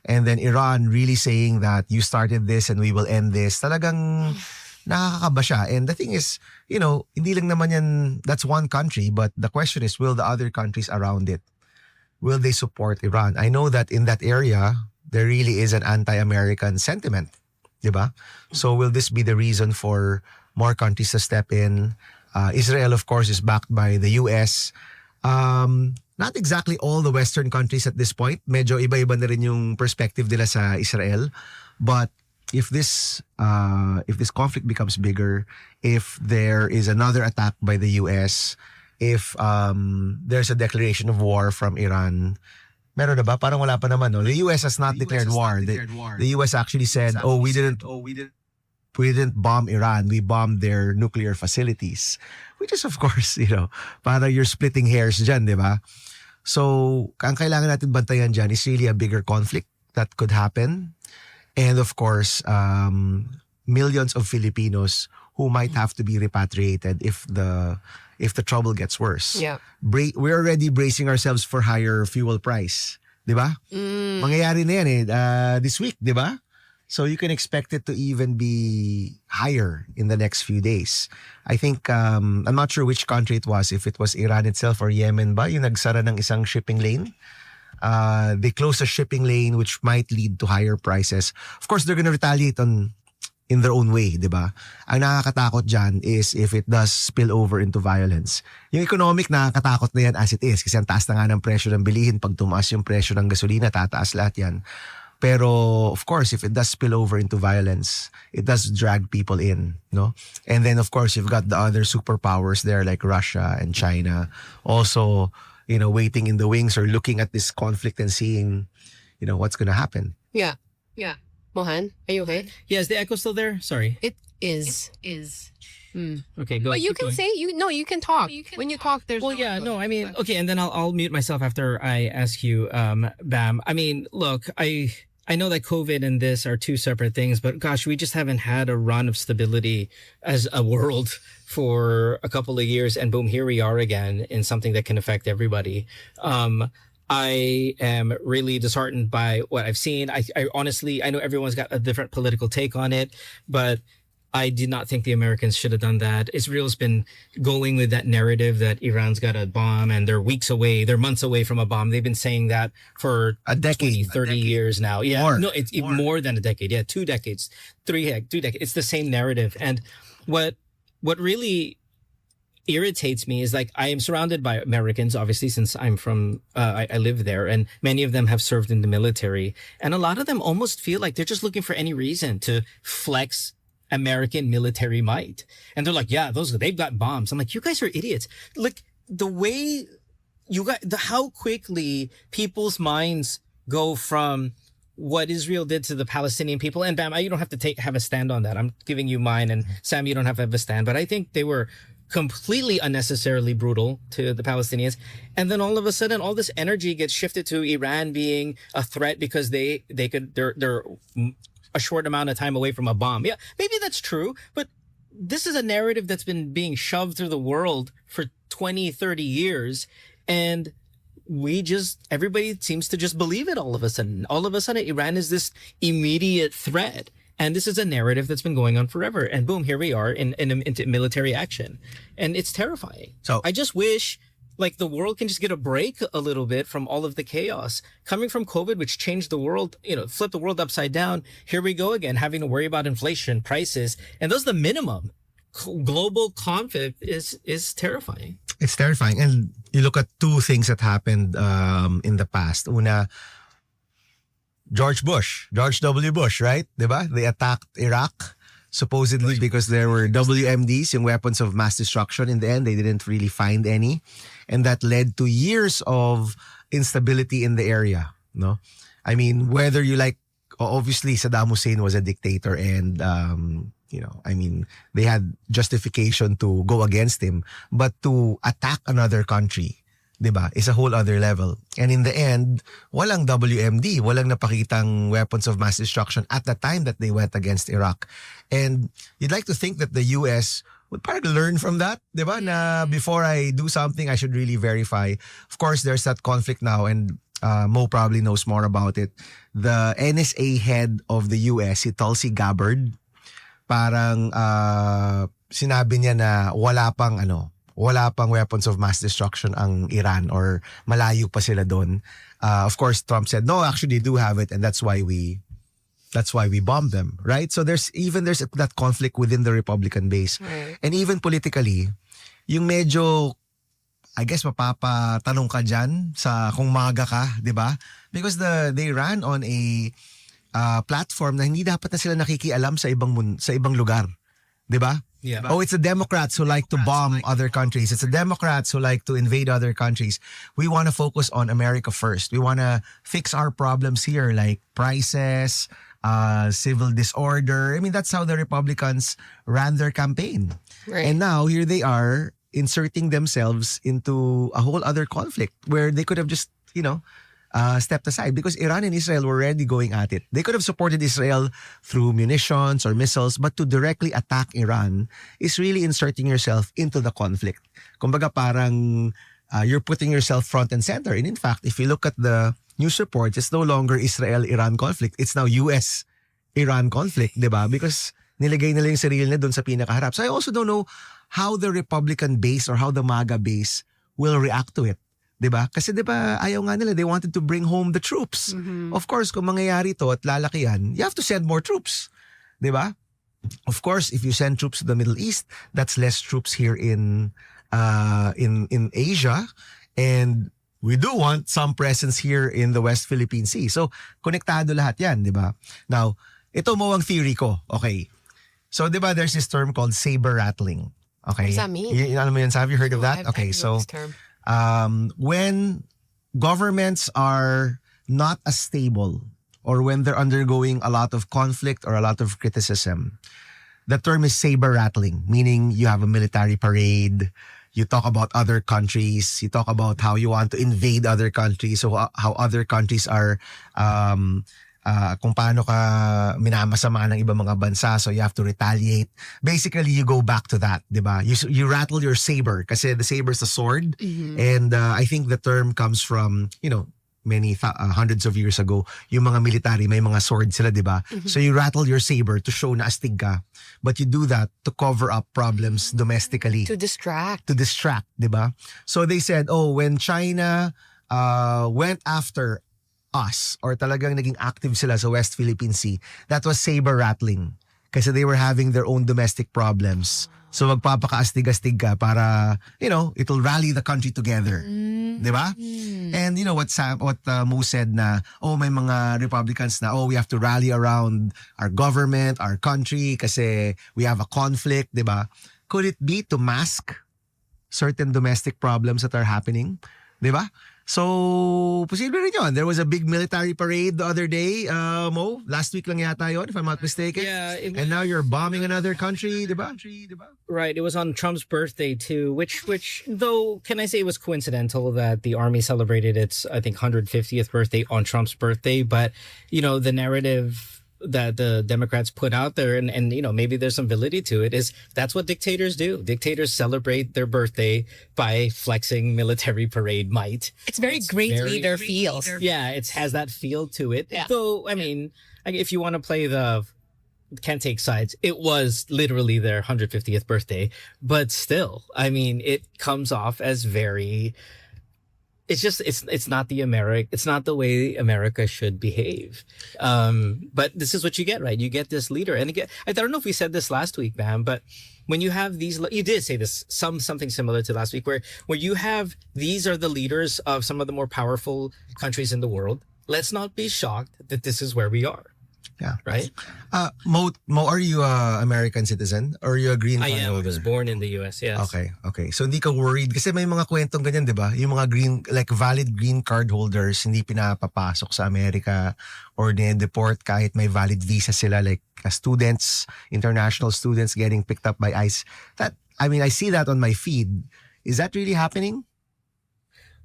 And then Iran really saying that you started this and we will end this. Talagang nakakaba siya. And the thing is, hindi lang naman yan, that's one country. But the question is, will the other countries around it, will they support Iran? I know that in that area, there really is an anti-American sentiment. Diba? So will this be the reason for more countries to step in? Israel, of course, is backed by the US. Not exactly all the Western countries at this point. Medyo iba-iba na rin yung perspective nila sa Israel. But if this conflict becomes bigger, if there is another attack by the US, if there's a declaration of war from Iran, meron na ba? Parang wala pa naman, no? The US has not declared war. The US actually said, we didn't bomb Iran. We bombed their nuclear facilities. Which is, of course, para you're splitting hairs dyan, di ba? So, ang kailangan natin bantayan dyan is really a bigger conflict that could happen. And of course, millions of Filipinos who might have to be repatriated if the trouble gets worse. Yeah. We're already bracing ourselves for higher fuel price. Di ba? Mangyayari na yan this week, di ba? So you can expect it to even be higher in the next few days. I think, I'm not sure which country it was, if it was Iran itself or Yemen ba, yung nagsara ng isang shipping lane. They closed a shipping lane which might lead to higher prices. Of course, they're gonna retaliate in their own way, di ba? Ang nakakatakot dyan is if it does spill over into violence. Yung economic, nakakatakot na yan as it is kasi ang taas na nga ng presyo ng bilihin. Pag tumaas yung presyo ng gasolina, tataas lahat yan. Pero of course, if it does spill over into violence, it does drag people in, no? And then of course, you've got the other superpowers there like Russia and China also, waiting in the wings or looking at this conflict and seeing, what's gonna happen. Yeah. Mohan, are you okay? Yeah, is the echo still there? Sorry. It is. Okay, go. But you keep can going. say you can talk. When you talk, there's Well, yeah, no, I mean, okay, and then I'll mute myself after I ask you, Bam. I mean, look, I know that COVID and this are two separate things, but gosh, we just haven't had a run of stability as a world for a couple of years, and boom, here we are again in something that can affect everybody. I am really disheartened by what I've seen. I honestly, I know everyone's got a different political take on it, but I did not think the Americans should have done that. Israel's been going with that narrative that Iran's got a bomb and they're weeks away, they're months away from a bomb. They've been saying that for A decade. 30 years now. Yeah, More. no, it's even more than a decade. Yeah, 2 decades, 2 decades. It's the same narrative. And what really irritates me is like I am surrounded by Americans, obviously, since I'm from I live there, and many of them have served in the military, and a lot of them almost feel like they're just looking for any reason to flex American military might, and they're like, yeah, they've got bombs. I'm like, you guys are idiots. Like the way how quickly people's minds go from what Israel did to the Palestinian people, and Bam, you don't have to have a stand on that. I'm giving you mine, and Sam, you don't have to have a stand, but I think they were completely unnecessarily brutal to the Palestinians. And then all of a sudden, all this energy gets shifted to Iran being a threat because they're a short amount of time away from a bomb. Yeah, maybe that's true, but this is a narrative that's been being shoved through the world for 20, 30 years. And everybody seems to just believe it all of a sudden. All of a sudden, Iran is this immediate threat. And this is a narrative that's been going on forever. And boom, here we are into military action. And it's terrifying. So I just wish like the world can just get a break a little bit from all of the chaos coming from COVID, which changed the world, flipped the world upside down. Here we go again, having to worry about inflation, prices. And those are the minimum. Global conflict is terrifying. It's terrifying. And you look at two things that happened in the past. Una, George W. Bush, right? Diba? They attacked Iraq supposedly because there were WMDs, yung weapons of mass destruction. In the end, they didn't really find any. And that led to years of instability in the area. No? I mean, whether you like, obviously Saddam Hussein was a dictator and, they had justification to go against him. But to attack another country, diba, is a whole other level. And in the end, walang WMD, walang napakitang weapons of mass destruction at the time that they went against Iraq. And you'd like to think that the US would probably learn from that, diba, na before I do something, I should really verify. Of course, there's that conflict now, and Mo probably knows more about it. The NSA head of the US, si Tulsi Gabbard, parang sinabi niya na wala pang weapons of mass destruction ang Iran or malayo pa sila doon. Of course, Trump said, no, actually they do have it, and that's why we bombed them, right? So there's that conflict within the Republican base. Right. And even politically, yung medyo, I guess mapapatanong ka dyan sa kung maga ka, di ba? Because they ran on a platform na hindi dapat na sila nakikialam sa ibang lugar, di ba? Yeah. Oh, it's the Democrats who like to bomb other countries. It's the Democrats who like to invade other countries. We want to focus on America first. We want to fix our problems here, like prices, civil disorder. I mean, that's how the Republicans ran their campaign. Right. And now here they are inserting themselves into a whole other conflict where they could have just, stepped aside because Iran and Israel were already going at it. They could have supported Israel through munitions or missiles, but to directly attack Iran is really inserting yourself into the conflict. Kumbaga parang you're putting yourself front and center. And in fact, if you look at the news reports, it's no longer Israel-Iran conflict. It's now US Iran conflict, di ba? Because nilagay nila yung sarili nila doon sa pinakaharap. So I also don't know how the Republican base or how the MAGA base will react to it. Diba? Kasi diba, ayaw nga nila, they wanted to bring home the troops. Of course, kung mangyayari to at lalaki yan, you have to send more troops. Diba? Of course, if you send troops to the Middle East, that's less troops here in Asia. And we do want some presence here in the West Philippine Sea. So, konektado lahat yan, diba? Now, ito mo ang theory ko. Okay. So, diba, there's this term called saber rattling. Okay. What does that mean? Alam mo yun, have you heard of that? Okay, so when governments are not as stable or when they're undergoing a lot of conflict or a lot of criticism, the term is saber rattling, meaning you have a military parade, you talk about other countries, you talk about how you want to invade other countries, so how other countries are kung paano ka minamasama ng ibang mga bansa, so you have to retaliate. Basically, you go back to that, di ba? You rattle your saber kasi the saber is a sword. And I think the term comes from, many hundreds of years ago, yung mga military, may mga sword sila, di ba? So you rattle your saber to show na astig ka. But you do that to cover up problems domestically. To distract. To distract, di ba? So they said, when China went after us or talagang naging active sila sa West Philippine Sea, that was saber rattling kasi they were having their own domestic problems. So magpapakaastig-astig ka para, it'll rally the country together. Di ba? And what Mo said na, may mga Republicans na, we have to rally around our government, our country kasi we have a conflict, di ba? Could it be to mask certain domestic problems that are happening? Di ba? So, posible rin yun. There was a big military parade the other day, Mo. Last week lang yata yun, if I'm not mistaken. Yeah. And now you're bombing another country, di ba? Right. It was on Trump's birthday too, which though, can I say it was coincidental that the army celebrated its, I think, 150th birthday on Trump's birthday. But, the narrative that the Democrats put out there, and maybe there's some validity to it, is that's what dictators do. Dictators celebrate their birthday by flexing military parade might. It's very great leader feels. Yeah, it has that feel to it. Yeah. Though, I mean, if you want to play can't take sides, it was literally their 150th birthday. But still, I mean, it comes off as very... It's not it's not the way America should behave. But this is what you get, right? You get this leader, and again, I don't know if we said this last week, Bam, but when you have these, you did say this, something similar to last week, where you have, these are the leaders of some of the more powerful countries in the world. Let's not be shocked that this is where we are. Yeah. Right? Mo, are you a American citizen? Or are you a green card I am. holder? I was born in the US, yes. Okay. So hindi ka worried? Kasi may mga kwentong ganyan, di ba? Yung mga valid green card holders, hindi pinapapasok sa Amerika or deport kahit may valid visa sila, like students, international students getting picked up by ICE. I see that on my feed. Is that really happening?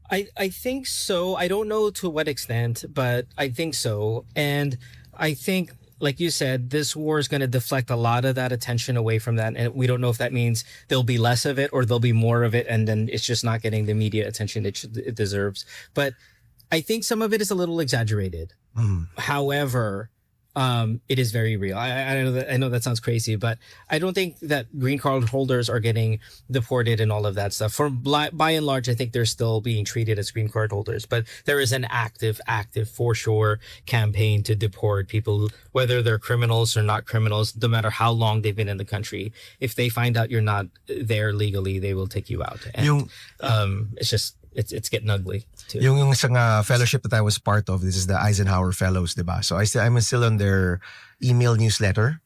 I think so. I don't know to what extent, but I think so. And I think, like you said, this war is going to deflect a lot of that attention away from that. And we don't know if that means there'll be less of it or there'll be more of it. And then it's just not getting the media attention it deserves. But I think some of it is a little exaggerated. However, it is very real. I know that sounds crazy, but I don't think that green card holders are getting deported and all of that stuff. By and large, I think they're still being treated as green card holders, but there is an active for sure campaign to deport people, whether they're criminals or not criminals, no matter how long they've been in the country. If they find out you're not there legally, they will take you out. And it's getting ugly too. Yung isang fellowship that I was part of, this is the Eisenhower Fellows, diba? So I'm still on their email newsletter.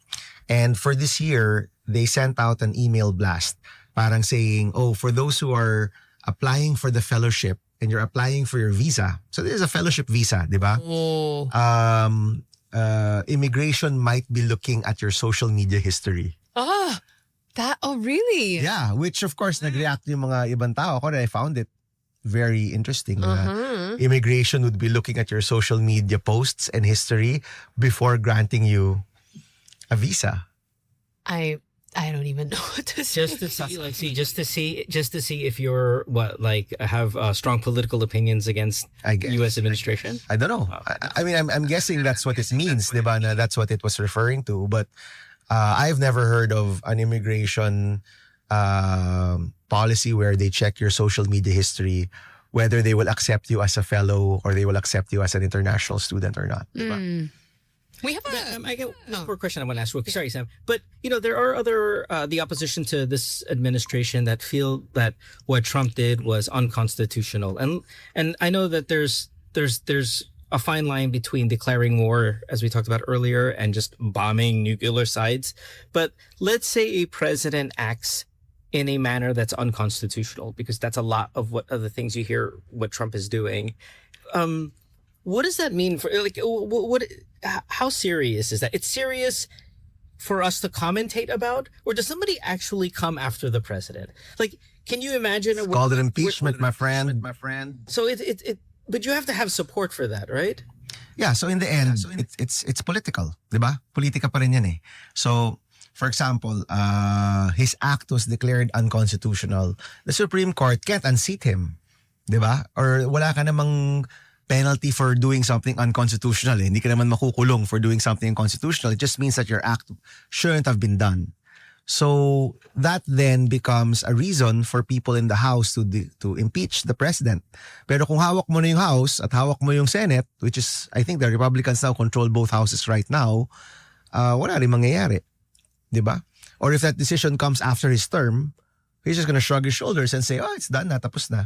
And for this year, they sent out an email blast parang saying, for those who are applying for the fellowship and you're applying for your visa. So this is a fellowship visa, diba? Immigration might be looking at your social media history. Really? Yeah, which of course nag-react yung mga ibang tao. I found it very interesting. Immigration would be looking at your social media posts and history before granting you a visa. I don't even know what to say. Just to see if you're have strong political opinions against I guess. U.S. administration. I don't know. I mean, I'm guessing that's what it means, diba? Na that's what it was referring to. But I've never heard of an immigration policy where they check your social media history, whether they will accept you as a fellow or they will accept you as an international student or not. Diba? We have a... I get one more question I want to ask. Sorry, Sam. But, there are other, the opposition to this administration that feel that what Trump did was unconstitutional. And I know that there's a fine line between declaring war, as we talked about earlier, and just bombing nuclear sites. But let's say a president acts in a manner that's unconstitutional, because that's a lot of the things you hear what Trump is doing. What does that mean for how serious is that? It's serious for us to commentate about, or does somebody actually come after the president? Like, can you imagine? It's called an impeachment, my friend. So but you have to have support for that, right? Yeah, so in the end, it's political, di ba? Politika pa rin yan eh. So, for example, his act was declared unconstitutional. The Supreme Court can't unseat him, di ba? Or wala ka namang penalty for doing something unconstitutional. Eh. Hindi ka naman makukulong for doing something unconstitutional. It just means that your act shouldn't have been done. So that then becomes a reason for people in the House to impeach the president. Pero kung hawak mo na yung House at hawak mo yung Senate, which is, I think the Republicans now control both houses right now, wala rin mangyayari. Diba? Or if that decision comes after his term, he's just gonna shrug his shoulders and say, oh, it's done na, tapos na.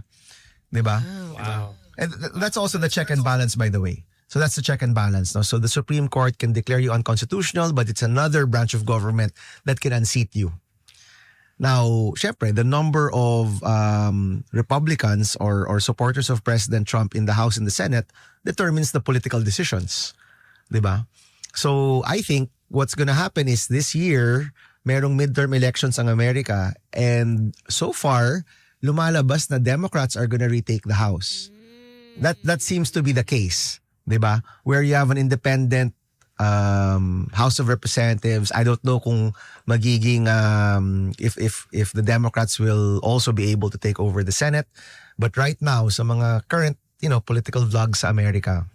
Diba? Oh, wow. And that's also the check and balance, by the way. So that's the check and balance. No? So the Supreme Court can declare you unconstitutional, but it's another branch of government that can unseat you. Now, syempre, the number of Republicans or supporters of President Trump in the House and the Senate determines the political decisions. Diba? So I think what's gonna happen is this year, merong midterm elections ang Amerika, and so far, lumalabas na Democrats are gonna retake the House. That seems to be the case, diba? Where you have an independent House of Representatives. I don't know kung magiging if the Democrats will also be able to take over the Senate. But right now, sa mga current, political vlogs sa Amerika,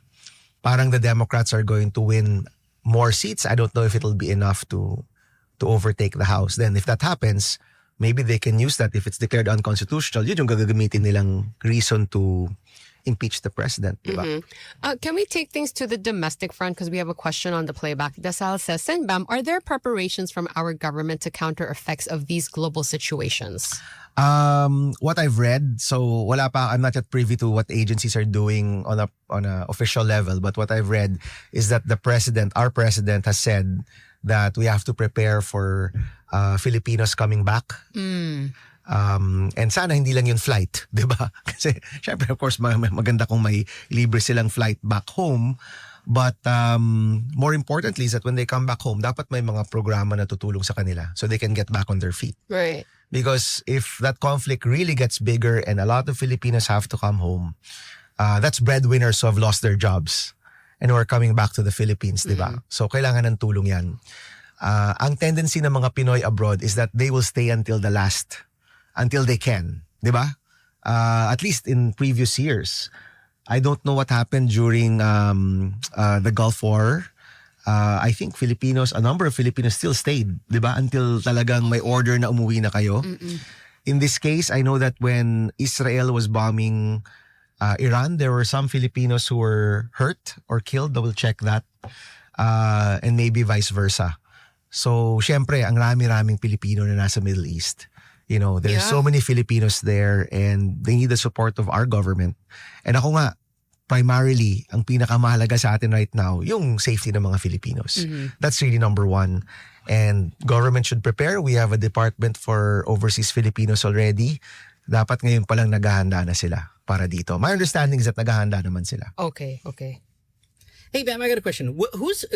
parang the Democrats are going to win more seats. I don't know if it'll be enough to overtake the House. Then if that happens, maybe they can use that if it's declared unconstitutional. Yun yung gagamitin nilang reason to impeach the president. Diba? Can we take things to the domestic front? Because we have a question on the playback. Dasal says, Sen Bam, are there preparations from our government to counter effects of these global situations? What I've read, so wala pa, I'm not yet privy to what agencies are doing on a official level, but what I've read is that our president has said that we have to prepare for Filipinos coming back. And sana hindi lang yung flight, di ba? Kasi syempre, of course, maganda kung may libre silang flight back home. But more importantly is that when they come back home, dapat may mga programa na tutulong sa kanila so they can get back on their feet. Right. Because if that conflict really gets bigger and a lot of Filipinos have to come home, that's breadwinners who have lost their jobs and who are coming back to the Philippines, di ba? So kailangan ng tulong yan. Ang tendency ng mga Pinoy abroad is that they will stay until the last, until they can, di ba? At least in previous years. I don't know what happened during the Gulf War. I think a number of Filipinos still stayed, di ba? Until talagang may order na umuwi na kayo. In this case, I know that when Israel was bombing Iran, there were some Filipinos who were hurt or killed. I will check that. And maybe vice versa. So, syempre, ang rami-raming Pilipino na nasa Middle East. There's so many Filipinos there and they need the support of our government. And ako nga, primarily, ang pinakamahalaga sa atin right now, yung safety ng mga Filipinos. That's really number one. And government should prepare. We have a department for overseas Filipinos already. Dapat ngayon palang naghahanda na sila para dito. My understanding is that naghahanda naman sila. Okay. Hey, Bam, I got a question. Who's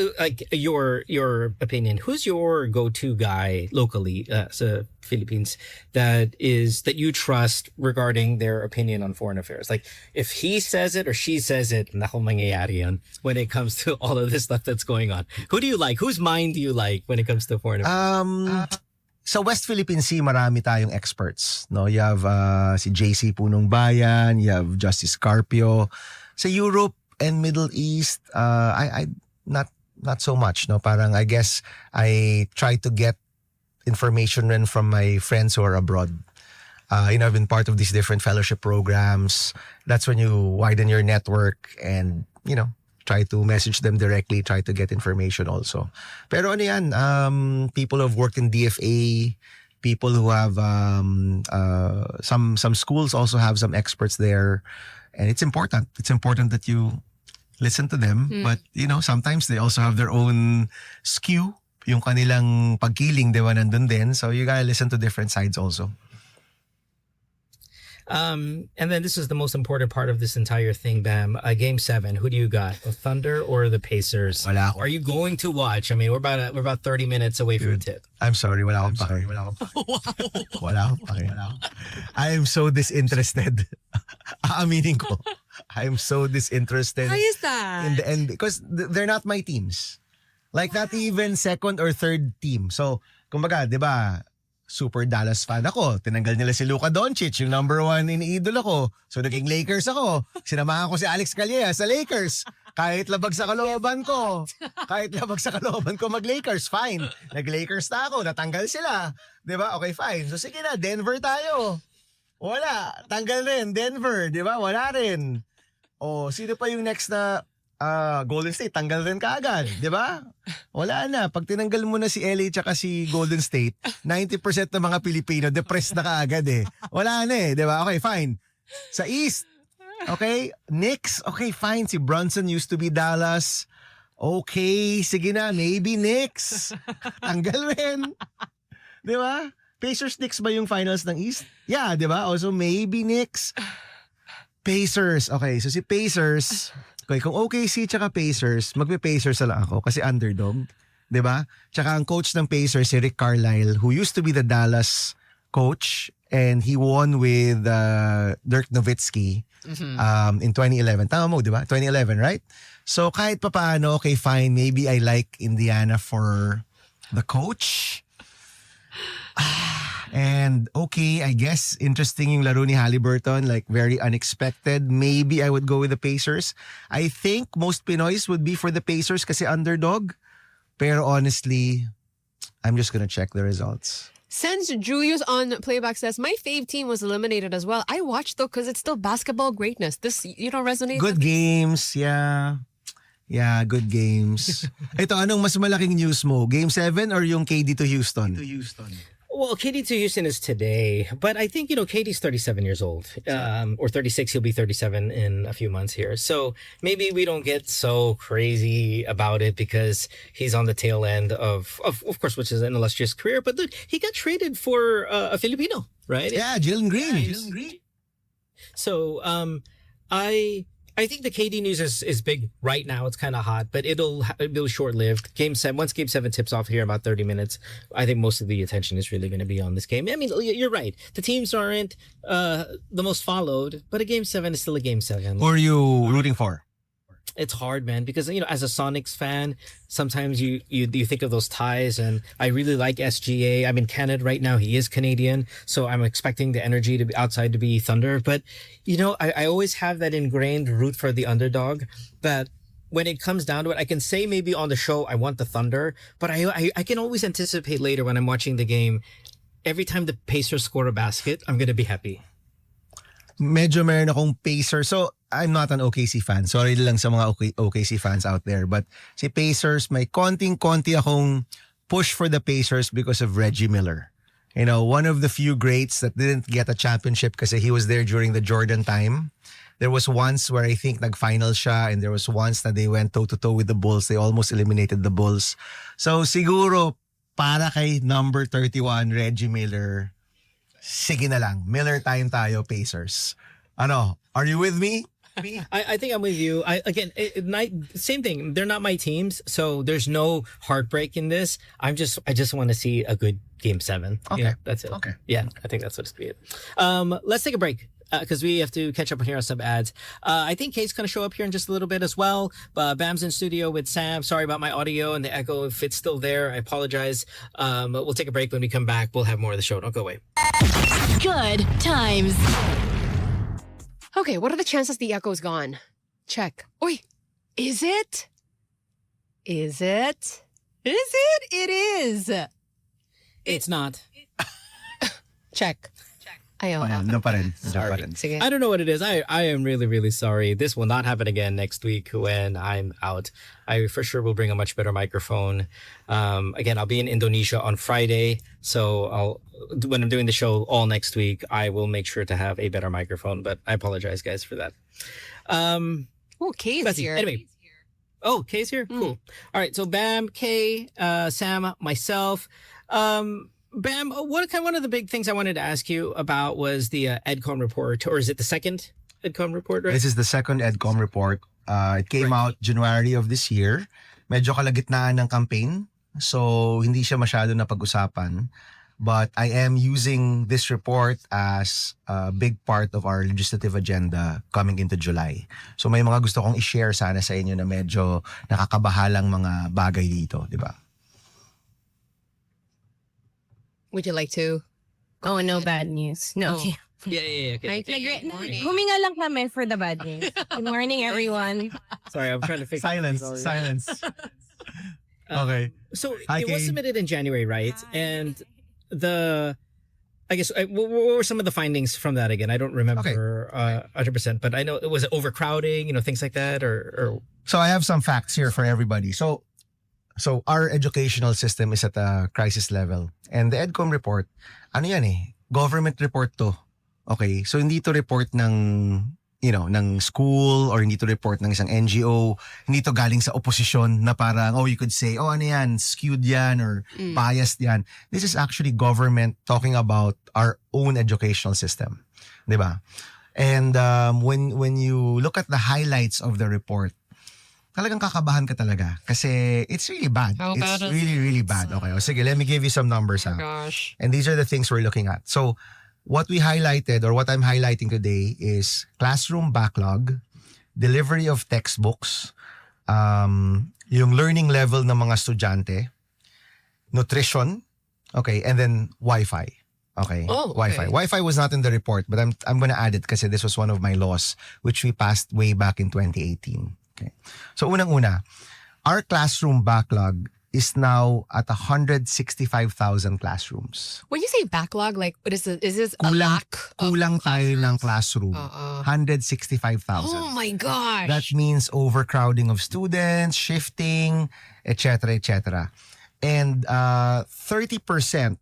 your opinion? Who's your go-to guy locally sa Philippines that you trust regarding their opinion on foreign affairs? Like, if he says it or she says it, naku mangyayari yan when it comes to all of this stuff that's going on. Who do you like? Whose mind do you like when it comes to foreign affairs? sa West Philippine Sea, marami tayong experts. No? You have si JC Punong Bayan, you have Justice Carpio. Sa Europe and Middle East, I not so much. No? Parang I guess I try to get information rin from my friends who are abroad. I've been part of these different fellowship programs. That's when you widen your network and, try to message them directly, try to get information also. Pero ano yan, people who have worked in DFA, people who have some schools also have some experts there. And it's important. It's important that you listen to them. But, sometimes they also have their own skew. Yung kanilang pagkiling, di ba, nandun din. So you gotta listen to different sides also. And then this is the most important part of this entire thing, Bam. Game 7, who do you got? The Thunder or the Pacers? Wala ako. Are you going to watch? I mean, we're about 30 minutes away from the tip. I'm sorry, wala akong pake. Wala akong pake. I am so disinterested. Aaminin ko. I am so disinterested. Why is that? In the end, because they're not my teams. Like not even second or third team. So, kumbaga, di ba, super Dallas fan ako. Tinanggal nila si Luka Doncic, yung number 1 iniidol ako. So naging Lakers ako. Sinamahan ko si Alex Karylle sa Lakers. Kahit labag sa kalooban ko. Mag-Lakers, fine. Nag-Lakers na ako, natanggal sila. Diba? Okay, fine. So sige na, Denver tayo. Wala. Tanggal rin, Denver. Diba? Wala rin. O, sino pa yung next na Golden State, tanggal rin kaagad, di ba? Wala na. Pag tinanggal mo na si LA tsaka si Golden State, 90% ng mga Pilipino depressed na kaagad eh. Wala na eh, di ba? Okay, fine. Sa East, okay, Knicks, okay, fine. Si Brunson used to be Dallas. Okay, sige na, maybe Knicks. Tanggal rin. Di ba? Pacers Knicks ba yung finals ng East? Yeah, di ba? Also, maybe Knicks. Pacers. Okay, so si Pacers, okay, kung OKC tsaka Pacers, magpe-Pacers na lang ako kasi underdog. 'Di ba? Tsaka ang coach ng Pacers, si Rick Carlisle, who used to be the Dallas coach and he won with Dirk Nowitzki in 2011. Tama mo, 'di ba? 2011, right? So kahit papaano, okay, fine. Maybe I like Indiana for the coach. And okay, I guess interesting yung laro ni Haliburton, like very unexpected. Maybe I would go with the Pacers. I think most Pinoys would be for the Pacers kasi underdog. Pero honestly, I'm just gonna check the results. Since Julius on playback says, my fave team was eliminated as well. I watched though because it's still basketball greatness. This, resonate? Good games, yeah. Yeah, good games. Ito, anong mas malaking news mo? Game 7 or yung KD to Houston? Well, KD to Houston is today, but I think, KD's 37 years old, or 36. He'll be 37 in a few months here. So maybe we don't get so crazy about it because he's on the tail end of course, which is an illustrious career. But look, he got traded for a Filipino, right? Yeah, Jalen Green. So I think the KD news is big right now. It's kind of hot, but it'll be short-lived. Once Game 7 tips off here in about 30 minutes, I think most of the attention is really going to be on this game. I mean, you're right. The teams aren't the most followed, but a Game 7 is still a Game 7. Who are you rooting for? It's hard, man, because as a Sonics fan, sometimes you think of those ties, and I really like SGA. I'm in Canada right now. He is Canadian, so I'm expecting the energy to be outside to be Thunder. But I always have that ingrained root for the underdog. That when it comes down to it, I can say maybe on the show I want the Thunder, but I can always anticipate later when I'm watching the game. Every time the Pacers score a basket, I'm gonna be happy. Medyo meron akong Pacers. So, I'm not an OKC fan. Sorry lang sa mga OKC fans out there. But si Pacers, may konting-konti akong push for the Pacers because of Reggie Miller. One of the few greats that didn't get a championship kasi he was there during the Jordan time. There was once where I think nag-final siya and there was once na they went toe-to-toe with the Bulls. They almost eliminated the Bulls. So siguro, para kay number 31, Reggie Miller, sige na lang. Miller time tayo, Pacers. Are you with me? I think I'm with you. Same thing. They're not my teams, so there's no heartbreak in this. I just want to see a good Game 7. Okay. That's it. Okay. Yeah, I think that's what it's be it. Let's take a break. because we have to catch up on here on some ads. I think Kate's going to show up here in just a little bit as well. Bam's in studio with Sam. Sorry about my audio and the echo. If it's still there, I apologize. We'll take a break. When we come back, we'll have more of the show. Don't go away. Good times. Okay, what are the chances the echo's gone? Check. Oi, is it? Is it? Is it? It is. It's not. Check. Ayaw. Ano pa rin. Ano pa rin. Sige. I don't know what it is. I am really, really sorry. This will not happen again next week when I'm out. I for sure will bring a much better microphone. Again, I'll be in Indonesia on Friday. So when I'm doing the show all next week, I will make sure to have a better microphone. But I apologize, guys, for that. Oh, Kay's Let's see. here. Anyway. Oh, Kay's here? Cool. All right. So Bam, Kay, Sam, myself. Bam, one of the big things I wanted to ask you about was the EdCom report, or is it the second EdCom report, right? This is the second EdCom report. It came out January of this year. Medyo kalagitnaan ng campaign. So, hindi siya masyado na pag-usapan. But I am using this report as a big part of our legislative agenda coming into July. So, may mga gusto kong i-share sana sa inyo na medyo nakakabahalang mga bagay dito, di ba? Would you like to? Oh, no bad news. No. Oh. Yeah. Okay. Huminga lang kami for the bad news. Good morning, everyone. Sorry, I'm trying to fix Silence. Okay. So Hi, it was Kay. submitted in January, right? And I guess, what were some of the findings from that again? I don't remember 100%, but I know it was overcrowding, things like that, or So I have some facts here for everybody. So our educational system is at a crisis level. And the EdCom report, ano yan eh, government report to. Okay? So hindi to report ng, ng school or hindi to report ng isang NGO. Hindi to galing sa opposition na parang, you could say, ano yan, skewed yan or biased yan. This is actually government talking about our own educational system. Diba? And when you look at the highlights of the report, talagang kakabahan ka talaga kasi it's really bad. How It's bad is really, really bad. Okay, sige, let me give you some numbers. Gosh. And these are the things we're looking at. So, what we highlighted or what I'm highlighting today is classroom backlog, delivery of textbooks, yung learning level ng mga estudyante, nutrition, okay, and then Wi-Fi. Okay, Oh, okay. Wi-Fi. Wi-Fi was not in the report, but I'm going to add it kasi this was one of my laws which we passed way back in 2018. Okay. So unang-una, our classroom backlog is now at 165,000 classrooms. When you say backlog, like, what is this? Is this a lack of Kulang tayo ng classroom. 165,000. Oh my gosh. That means overcrowding of students, shifting, etc., etc. And 30%,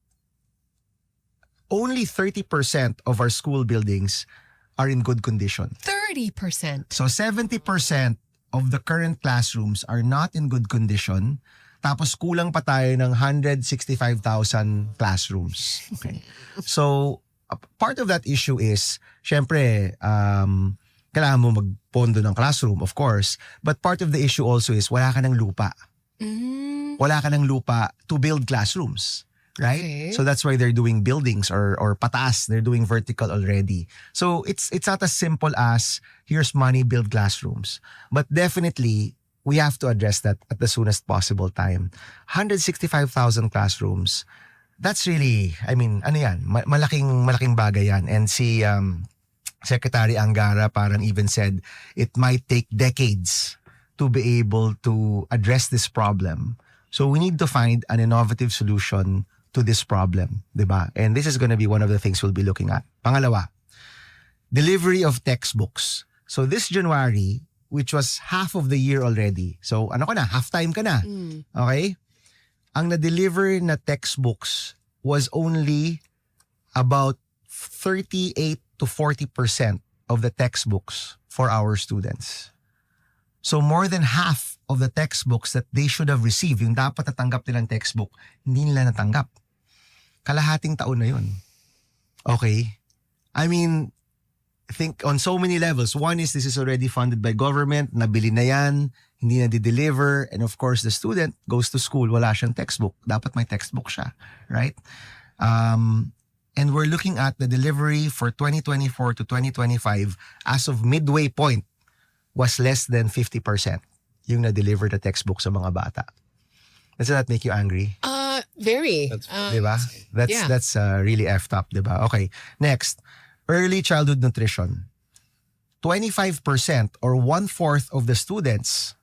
only 30% of our school buildings are in good condition. 30%. So 70% of the current classrooms are not in good condition. Tapos kulang pa tayo ng 165,000 classrooms. Okay. So part of that issue is, syempre, kailangan mo magpondo ng classroom, of course. But part of the issue also is wala ka ng lupa. Wala ka ng lupa to build classrooms. Right? Okay. So that's why they're doing buildings or pataas. They're doing vertical already. So it's not as simple as here's money, build classrooms. But definitely, we have to address that at the soonest possible time. 165,000 classrooms. That's really, ano yan, malaking bagay yan. And si Secretary Angara parang even said it might take decades to be able to address this problem. So we need to find an innovative solution to this problem, diba? And this is going to be one of the things we'll be looking at. Pangalawa, delivery of textbooks. So this January, which was half of the year already. So half-time ka na. Okay? Ang na-deliver na textbooks was only about 38 to 40% of the textbooks for our students. So more than half of the textbooks that they should have received, yung dapat natanggap nilang textbook, hindi nila natanggap. Kalahating taon na yun. Okay? Think on so many levels. One is this is already funded by government, nabili na yan, hindi na di-deliver, and of course the student goes to school, wala siyang textbook. Dapat may textbook siya. Right? And we're looking at the delivery for 2024 to 2025 as of midway point was less than 50% yung na-deliver the textbook sa mga bata. Does that make you angry? Very. Diba? That's really effed up, diba? Okay, next. Early childhood nutrition. 25% or 1/4 of the students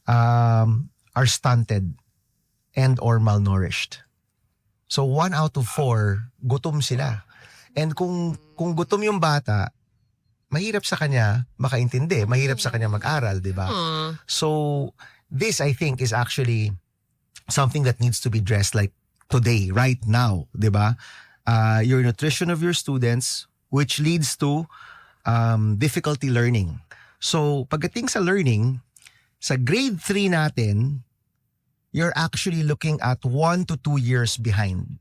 are stunted and or malnourished. So 1 out of 4, gutom sila. And kung gutom yung bata, mahirap sa kanya makaintindi, mahirap sa kanya mag-aral, di ba? So this, I think, is actually something that needs to be addressed like today, right now, di ba? Your nutrition of your students, which leads to difficulty learning. So pagdating sa learning, sa grade 3 natin, you're actually looking at 1 to 2 years behind.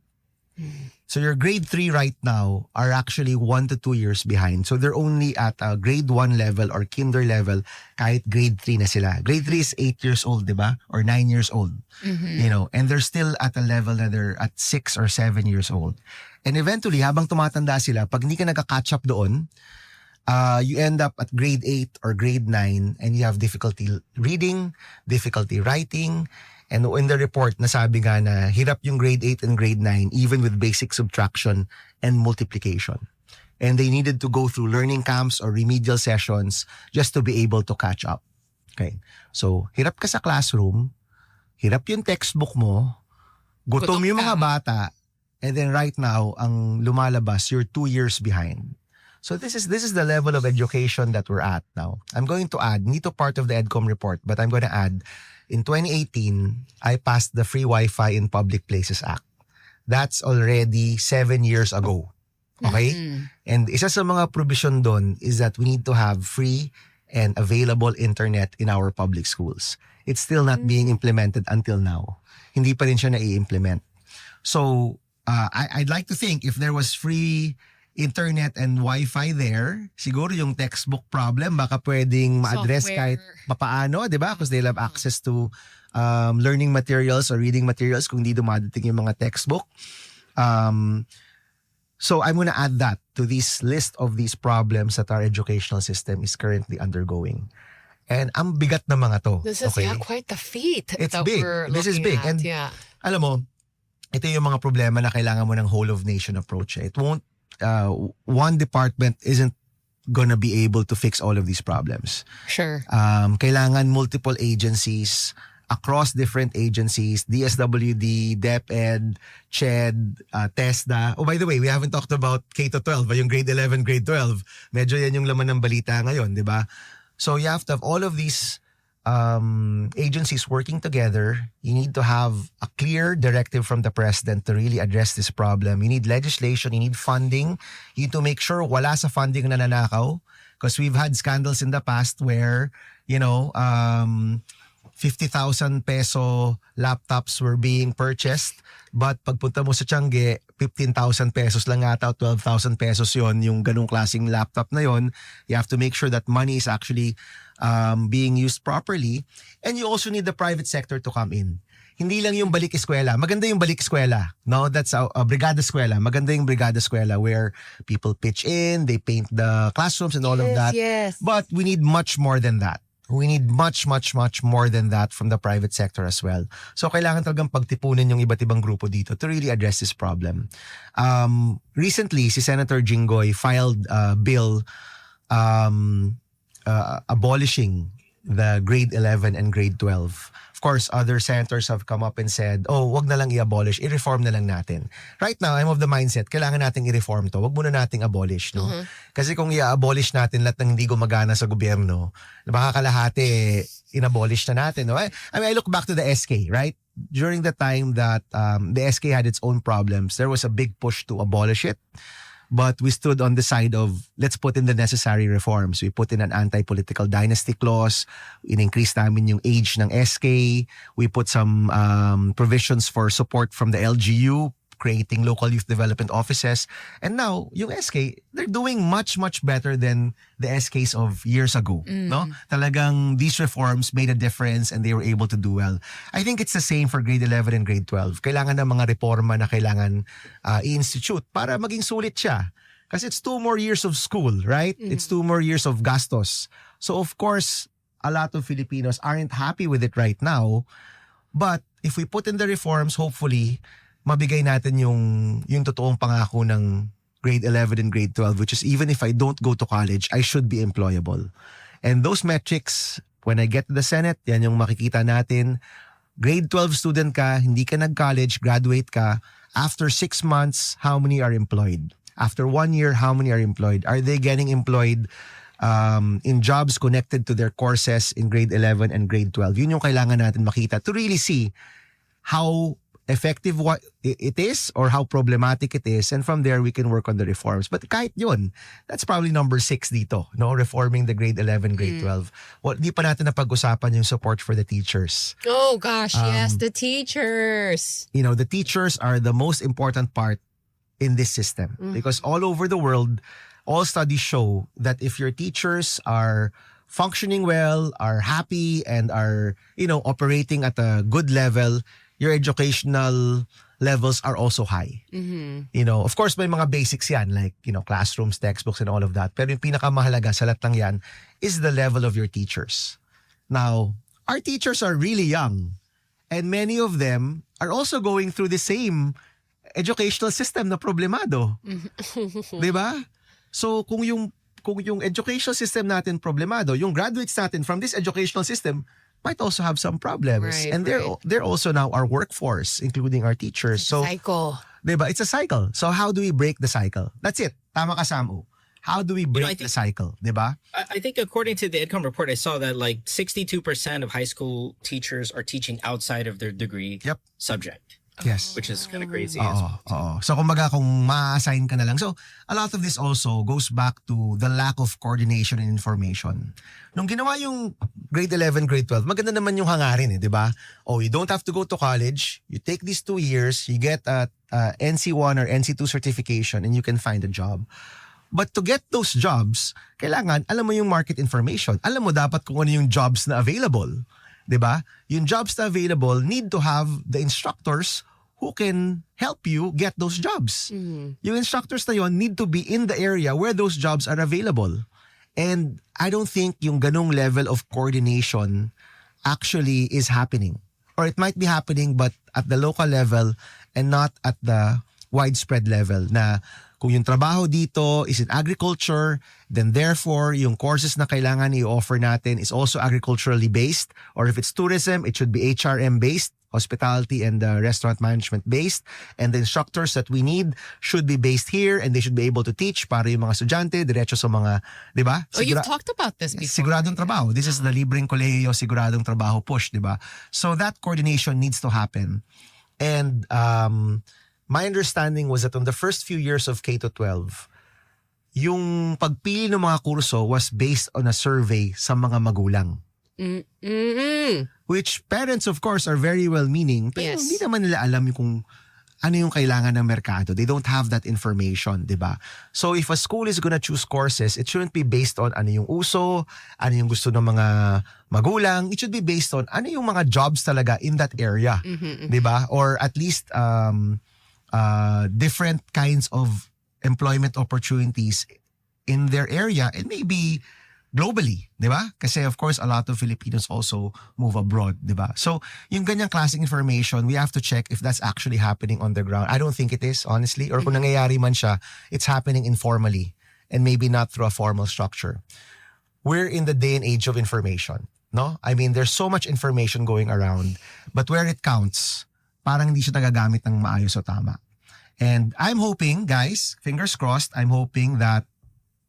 So your grade 3 right now are actually 1 to 2 years behind. So they're only at a grade 1 level or kinder level kahit grade 3 na sila. Grade 3 is 8 years old, di ba? Or 9 years old. You know, and they're still at a level na they're at 6 or 7 years old. And eventually, habang tumatanda sila, pag hindi ka nagka-catch up doon, you end up at grade 8 or grade 9 and you have difficulty reading, difficulty writing. And in the report, nasabi nga na hirap yung grade 8 and grade 9 even with basic subtraction and multiplication. And they needed to go through learning camps or remedial sessions just to be able to catch up. Okay. So, hirap ka sa classroom, hirap yung textbook mo, gutom yung mga bata, and then right now, ang lumalabas, you're 2 years behind. So this is the level of education that we're at now. I'm going to add, hindi to part of the EDCOM report, but I'm going to add, in 2018, I passed the Free Wi-Fi in Public Places Act. That's already 7 years ago. Okay? And isa sa mga provision doon is that we need to have free and available internet in our public schools. It's still not being implemented until now. Hindi pa rin siya na-i-implement. So, I'd like to think if there was free internet and Wi-Fi there, siguro yung textbook problem baka pwedeng ma-address kahit papaano, di ba? Because they'll have access to learning materials or reading materials kung di dumadating yung mga textbook. So I'm gonna add that to this list of these problems that our educational system is currently undergoing. And ang bigat na mga to. This is quite the feat. It's that big. We're This is big. at. And alam mo, ito yung mga problema na kailangan mo ng whole of nation approach. It won't one department isn't gonna be able to fix all of these problems. Sure. Kailangan multiple agencies across different agencies, DSWD, DepEd, CHED, TESDA. Oh, by the way, we haven't talked about K-12, yung grade 11, grade 12. Medyo yan yung laman ng balita ngayon, di ba? So you have to have all of these agencies working together. You need to have a clear directive from the president to really address this problem. You need legislation, you need funding. You need to make sure wala sa funding na nanakaw. Because we've had scandals in the past where, 50,000 peso laptops were being purchased. But pagpunta mo sa Tiangge, 15,000 pesos lang ata, 12,000 pesos yon yung ganung klaseng laptop na yon. You have to make sure that money is actually being used properly. And you also need the private sector to come in. Hindi lang yung balik eskwela. Maganda yung balik eskwela. No, that's a brigada eskwela. Maganda yung brigada eskwela where people pitch in, they paint the classrooms and all of that. Yes. But we need much more than that. We need much, much, much more than that from the private sector as well. So kailangan talagang pagtipunin yung iba't ibang grupo dito to really address this problem. Recently, si Senator Jinggoy filed a bill abolishing the grade 11 and grade 12. Of course, other senators have come up and said, wag na lang i-abolish, i-reform na lang natin. Right now, I'm of the mindset, kailangan nating i-reform to. Wag muna nating abolish, no? Kasi kung i-abolish natin lahat ng hindi gumagana sa gobyerno, baka kalahati, in-abolish na natin, no? I mean, I look back to the SK, right? During the time that the SK had its own problems, there was a big push to abolish it. But we stood on the side of, let's put in the necessary reforms. We put in an anti-political dynasty clause. In-increase namin yung age ng SK. We put some provisions for support from the LGU creating local youth development offices. And now, yung SK, they're doing much, much better than the SKs of years ago. No? Talagang these reforms made a difference and they were able to do well. I think it's the same for grade 11 and grade 12. Kailangan ng mga reforma na kailangan i-institute para maging sulit siya. Kasi it's 2 more years of school, right? It's 2 more years of gastos. So of course, a lot of Filipinos aren't happy with it right now. But if we put in the reforms, hopefully, mabigay natin yung totoong pangako ng grade 11 and grade 12, which is even if I don't go to college, I should be employable. And those metrics, when I get to the Senate, yan yung makikita natin. Grade 12 student ka, hindi ka nag-college, graduate ka. After 6 months, how many are employed? After 1 year, how many are employed? Are they getting employed in jobs connected to their courses in grade 11 and grade 12? Yun yung kailangan natin makita to really see how effective what it is or how problematic it is, and from there we can work on the reforms. But kahit yun, that's probably number 6 dito, no? Reforming the grade 11, grade 12. Well, di pa natin napag-usapan yung support for the teachers. Oh gosh, yes, the teachers. You know, the teachers are the most important part in this system because all over the world, all studies show that if your teachers are functioning well, are happy, and are, operating at a good level, your educational levels are also high. Of course, may mga basics yan, like, classrooms, textbooks, and all of that. Pero yung pinakamahalaga sa lahat ng yan is the level of your teachers. Now, our teachers are really young, and many of them are also going through the same educational system na problemado. Diba? So kung yung educational system natin problemado, yung graduates natin from this educational system might also have some problems. Right, and they're also now our workforce, including our teachers. So, Cycle. diba? It's a cycle. So how do we break the cycle? That's it. Tama ka, Samu. How do we break the cycle? Diba? I think according to the EdCom report, I saw that like 62% of high school teachers are teaching outside of their degree subject. Yes. Which is kind of crazy as well. Oo. So kumbaga kung ma-assign ka na lang. So a lot of this also goes back to the lack of coordination and information. Nung ginawa yung grade 11, grade 12, maganda naman yung hangarin di ba? Oh, you don't have to go to college. You take these 2 years, you get a NC1 or NC2 certification, and you can find a job. But to get those jobs, kailangan alam mo yung market information. Alam mo dapat kung ano yung jobs na available. Diba? Yung jobs na available need to have the instructors who can help you get those jobs. Yung instructors na yon need to be in the area where those jobs are available. And I don't think yung ganong level of coordination actually is happening. Or it might be happening but at the local level and not at the widespread level na kung yung trabaho dito is in agriculture, then therefore yung courses na kailangan i-offer natin is also agriculturally based. Or if it's tourism, it should be HRM based, hospitality and restaurant management based. And the instructors that we need should be based here and they should be able to teach para yung mga estudyante, diretso sa mga, di ba? You've talked about this before. Siguradong trabaho. This is the libreng kolehiyo, siguradong trabaho push, di ba? So that coordination needs to happen. And my understanding was that on the first few years of K-12, yung pagpili ng mga kurso was based on a survey sa mga magulang. Which parents, of course, are very well-meaning. Pero hindi naman nila alam kung ano yung kailangan ng merkado. They don't have that information, di ba? So if a school is gonna choose courses, it shouldn't be based on ano yung uso, ano yung gusto ng mga magulang. It should be based on ano yung mga jobs talaga in that area. Di ba? Or at least different kinds of employment opportunities in their area and maybe globally, di ba? Kasi of course, a lot of Filipinos also move abroad, di ba? So, yung ganyang klaseng information, we have to check if that's actually happening on the ground. I don't think it is, honestly. Or kung nangyayari man siya, it's happening informally and maybe not through a formal structure. We're in the day and age of information, no? I mean, there's so much information going around, but where it counts, parang hindi siya nagagamit ng maayos o tama. And I'm hoping, guys, fingers crossed, I'm hoping that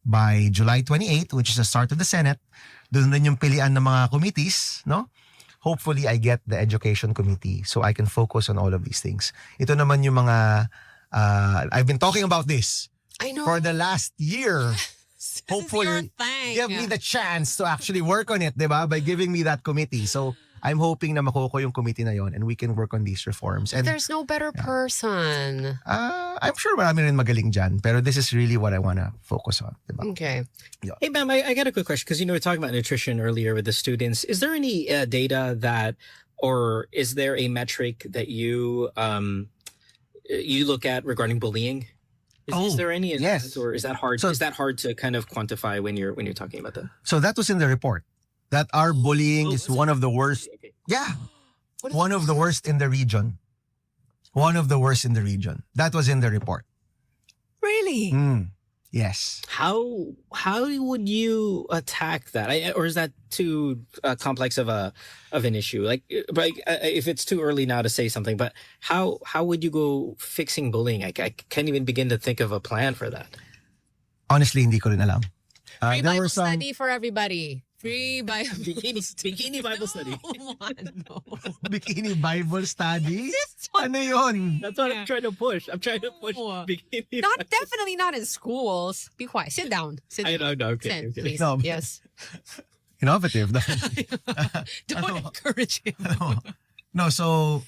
by July 28, which is the start of the Senate, doon din yung pilian ng mga committees, no? Hopefully, I get the education committee so I can focus on all of these things. Ito naman yung mga, I've been talking about this for the last year. Hopefully, give me the chance to actually work on it, diba? By giving me that committee. So, I'm hoping na makuko yung committee na yon and we can work on these reforms. And There's no better person. I'm sure marami rin magaling dyan, pero this is really what I wanna focus on. Diba? Okay. Hey, ma'am, I got a quick question because we were talking about nutrition earlier with the students. Is there any data that, or is there a metric that you look at regarding bullying? Is there any? Yes. Or is that hard? So- is that hard to kind of quantify when you're talking about that? So that was in the report. That our bullying is one of the worst. Okay. Yeah. One of the worst in the region. One of the worst in the region. That was in the report. Really? Yes. How would you attack that? Or is that too complex of an issue? Like, if it's too early now to say something, but how would you go fixing bullying? I can't even begin to think of a plan for that. Honestly, hindi ko rin alam. Free There Bible were some study for everybody. Free Bible Bikini Bible study. No. bikini Bible study. This one. Ano yun? That's what I'm trying to push. I'm trying to push No. bikini. Not definitely not in schools. Be quiet. Sit down. Sit I down. don't know. Okay, Sit, okay. please. No. Yes. Innovative. Don't encourage him. No, so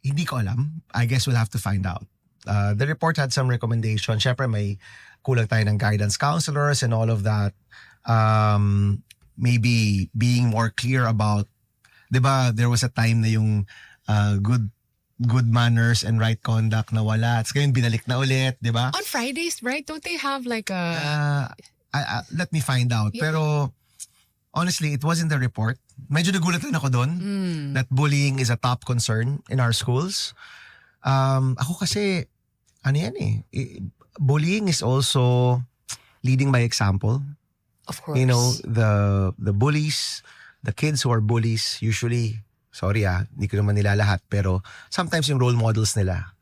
hindi ko alam. I guess we'll have to find out. The report had some recommendations. Syempre may kulang tayo ng guidance counselors and all of that. Maybe being more clear about, di ba, there was a time na yung good manners and right conduct na wala. At ngayon binalik na ulit, di ba? On Fridays, right? Don't they have like a... Let me find out. Yeah. Pero honestly, it was in the report. Medyo nagulat rin ako doon that bullying is a top concern in our schools. Ako kasi, ano yan bullying is also leading by example. Of course. You know, the bullies, the kids who are bullies, usually, sorry hindi ko naman nila lahat, pero sometimes yung role models nila,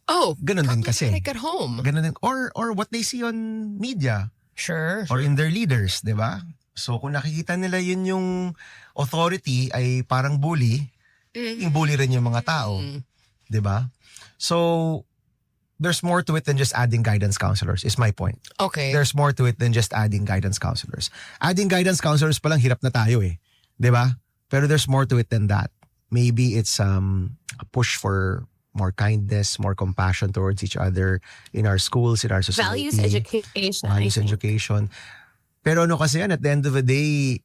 Oh, ganun din kasi. Like at home. Ganun din. Or what they see on media. Sure. Or in their leaders, di ba? So kung nakikita nila yun yung authority ay parang bully, yung bully rin yung mga tao. Di ba? So there's more to it than just adding guidance counselors is my point. Okay. There's more to it than just adding guidance counselors. Adding guidance counselors pa lang hirap na tayo di ba? Pero there's more to it than that. Maybe it's a push for more kindness, more compassion towards each other in our schools, in our society. Values education. Values education. Pero ano kasi yan, at the end of the day,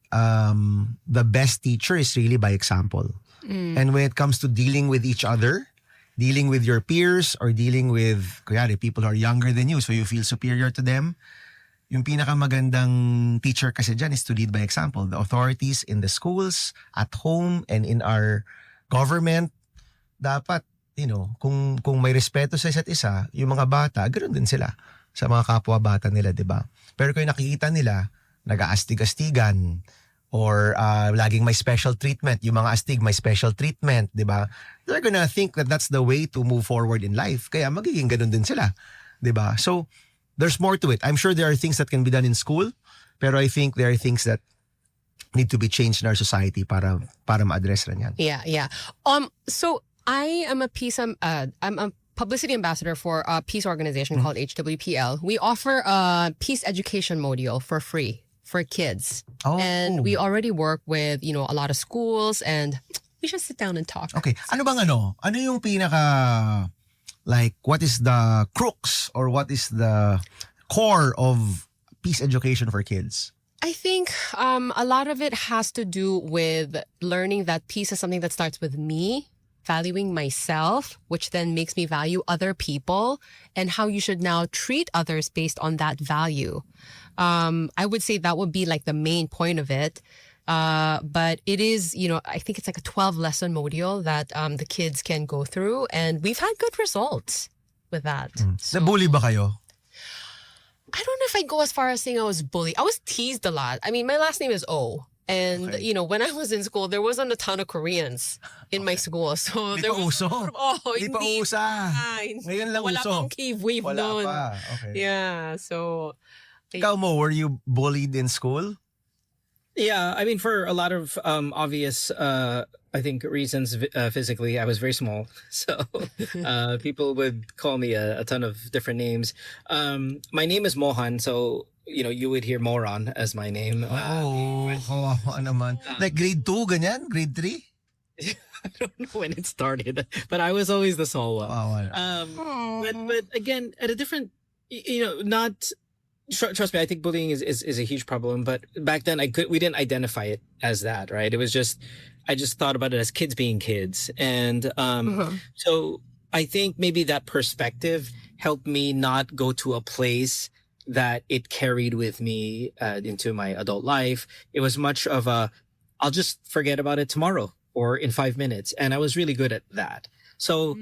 the best teacher is really by example. And when it comes to dealing with each other, dealing with your peers, or dealing with, kuyari, people who are younger than you, so you feel superior to them, yung pinakamagandang teacher kasi dyan is to lead by example. The authorities in the schools, at home, and in our government, dapat, kung may respeto sa isa't isa, yung mga bata, ganoon din sila sa mga kapwa bata nila, di ba? Pero kung nakikita nila, nag-aastig-astigan, or laging may special treatment, yung mga astig may special treatment, di ba? They're gonna think that that's the way to move forward in life. Kaya magiging ganoon din sila, di ba? So, there's more to it. I'm sure there are things that can be done in school, pero I think there are things that need to be changed in our society para ma-address rin yan. Yeah. So I am I'm a publicity ambassador for a peace organization called HWPL. We offer a peace education module for free for kids. Oh. And we already work with, a lot of schools, and we should sit down and talk. Okay. Ano bang ano? Ano yung pinaka, like, what is the crux or what is the core of peace education for kids? I think a lot of it has to do with learning that peace is something that starts with me, valuing myself, which then makes me value other people, and how you should now treat others based on that value. I would say that would be like the main point of it. But it is, I think it's like a 12-lesson module that the kids can go through, and we've had good results with that. So, Nabully ba kayo? I don't know if I go as far as saying I was bullied. I was teased a lot. I mean, my last name is O. And, when I was in school, there wasn't a ton of Koreans in my school. So Di there pa was... uso? Oh, Di pa hindi usa. pa. Ngayon lang Wala uso. pang cave wave Wala nun. pa. Okay. Yeah, so... Ikaw mo, were you bullied in school? Yeah, I mean, for a lot of obvious, I think reasons, physically, I was very small, so people would call me a ton of different names. My name is Mohan, so you would hear Moron as my name. Kawawa naman. Like grade 2, ganyan? Grade 3? I don't know when it started, but I was always the small one. Kawawa. But again, at a different, not. Trust me, I think bullying is a huge problem. But back then, we didn't identify it as that, right? It was just, I just thought about it as kids being kids, and so I think maybe that perspective helped me not go to a place that it carried with me into my adult life. It was much of a, I'll just forget about it tomorrow or in 5 minutes, and I was really good at that. So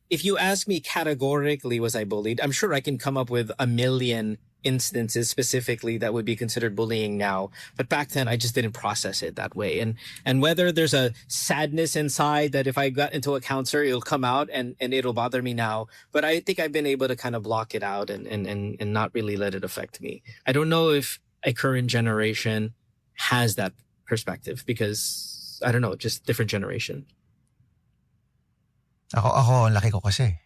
if you ask me categorically, was I bullied? I'm sure I can come up with a million instances specifically that would be considered bullying now, but back then I just didn't process it that way, and whether there's a sadness inside that if I got into a counselor it'll come out and it'll bother me now, but I think I've been able to kind of block it out and not really let it affect me. I don't know if a current generation has that perspective, because I don't know, just different generation. Ako, ang laki ko kasi.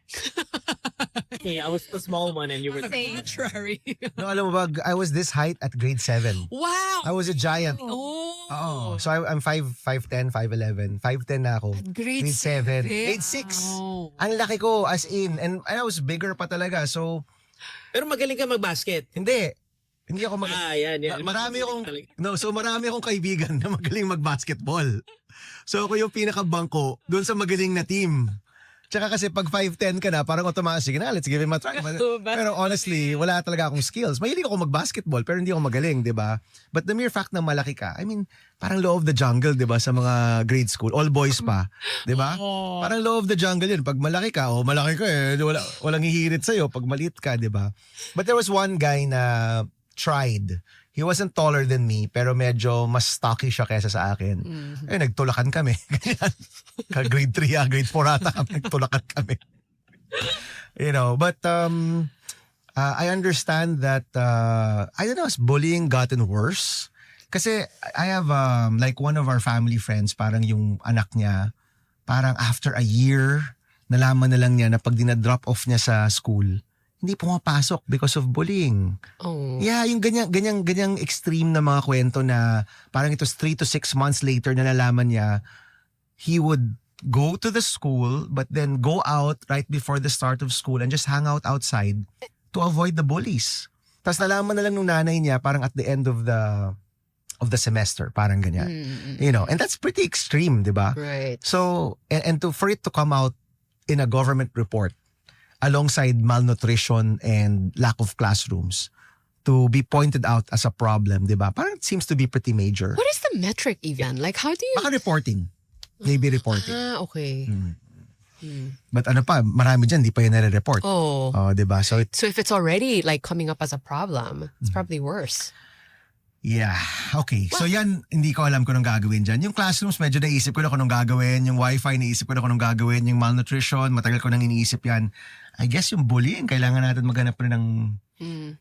Yeah, I was the small one and you were Contrary. No, alam mo ba, I was this height at grade 7. Wow. I was a giant. Oh. Oo. So I'm 5'10", 5'11". 5'10" na ako. Grade 7. 7. Grade 6. Oh. Ang laki ko, as in. And I was bigger pa talaga. So, Pero magaling ka magbasket. hindi. Hindi ako Yan. marami akong kaibigan na magaling mag-basketball. So ako yung pinaka-bangko doon sa magaling na team. Tsaka kasi pag 5'10" ka na, parang automatic, sige na, let's give him a try. Pero honestly, wala talaga akong skills. Mahilig ako mag-basketball, pero hindi ako magaling, di ba? But the mere fact na malaki ka, I mean, parang law of the jungle, di ba, sa mga grade school. All boys pa, di ba? Parang law of the jungle yun. Pag malaki ka, malaki ka eh. Walang hihirit sa'yo pag maliit ka, di ba? But there was one guy na tried. He wasn't taller than me, pero medyo mas stocky siya kaysa sa akin. Eh, nagtulakan kami. Grade 3 grade 4 ata kami, nagtulakan kami. But I understand that, I don't know, has bullying gotten worse? Kasi I have, like one of our family friends, parang yung anak niya, parang after a year, nalaman na lang niya na pag dinadrop off niya sa school, hindi pumapasok because of bullying. Oh. Yeah, yung ganyang extreme na mga kwento na parang it was 3 to 6 months later na nalaman niya, he would go to the school but then go out right before the start of school and just hang out outside to avoid the bullies. Tapos nalaman na lang nung nanay niya parang at the end of the semester, parang ganyan. And that's pretty extreme, di ba? Right. So, and for it to come out in a government report, alongside malnutrition and lack of classrooms, to be pointed out as a problem, di ba? Parang it seems to be pretty major. What is the metric even? Like, how do you... Baka reporting. Maybe reporting. Okay. But marami dyan, di pa yun nare-report. Oh. Di ba? So, So if it's already like coming up as a problem, it's probably worse. yeah. Okay. So yan, hindi ko alam kung anong gagawin dyan. Yung classrooms, medyo naisip ko na kung anong gagawin. Yung wifi, naisip ko na kung anong gagawin. Yung malnutrition, matagal ko nang iniisip yan. I guess yung bullying, kailangan natin maghanap rin ng...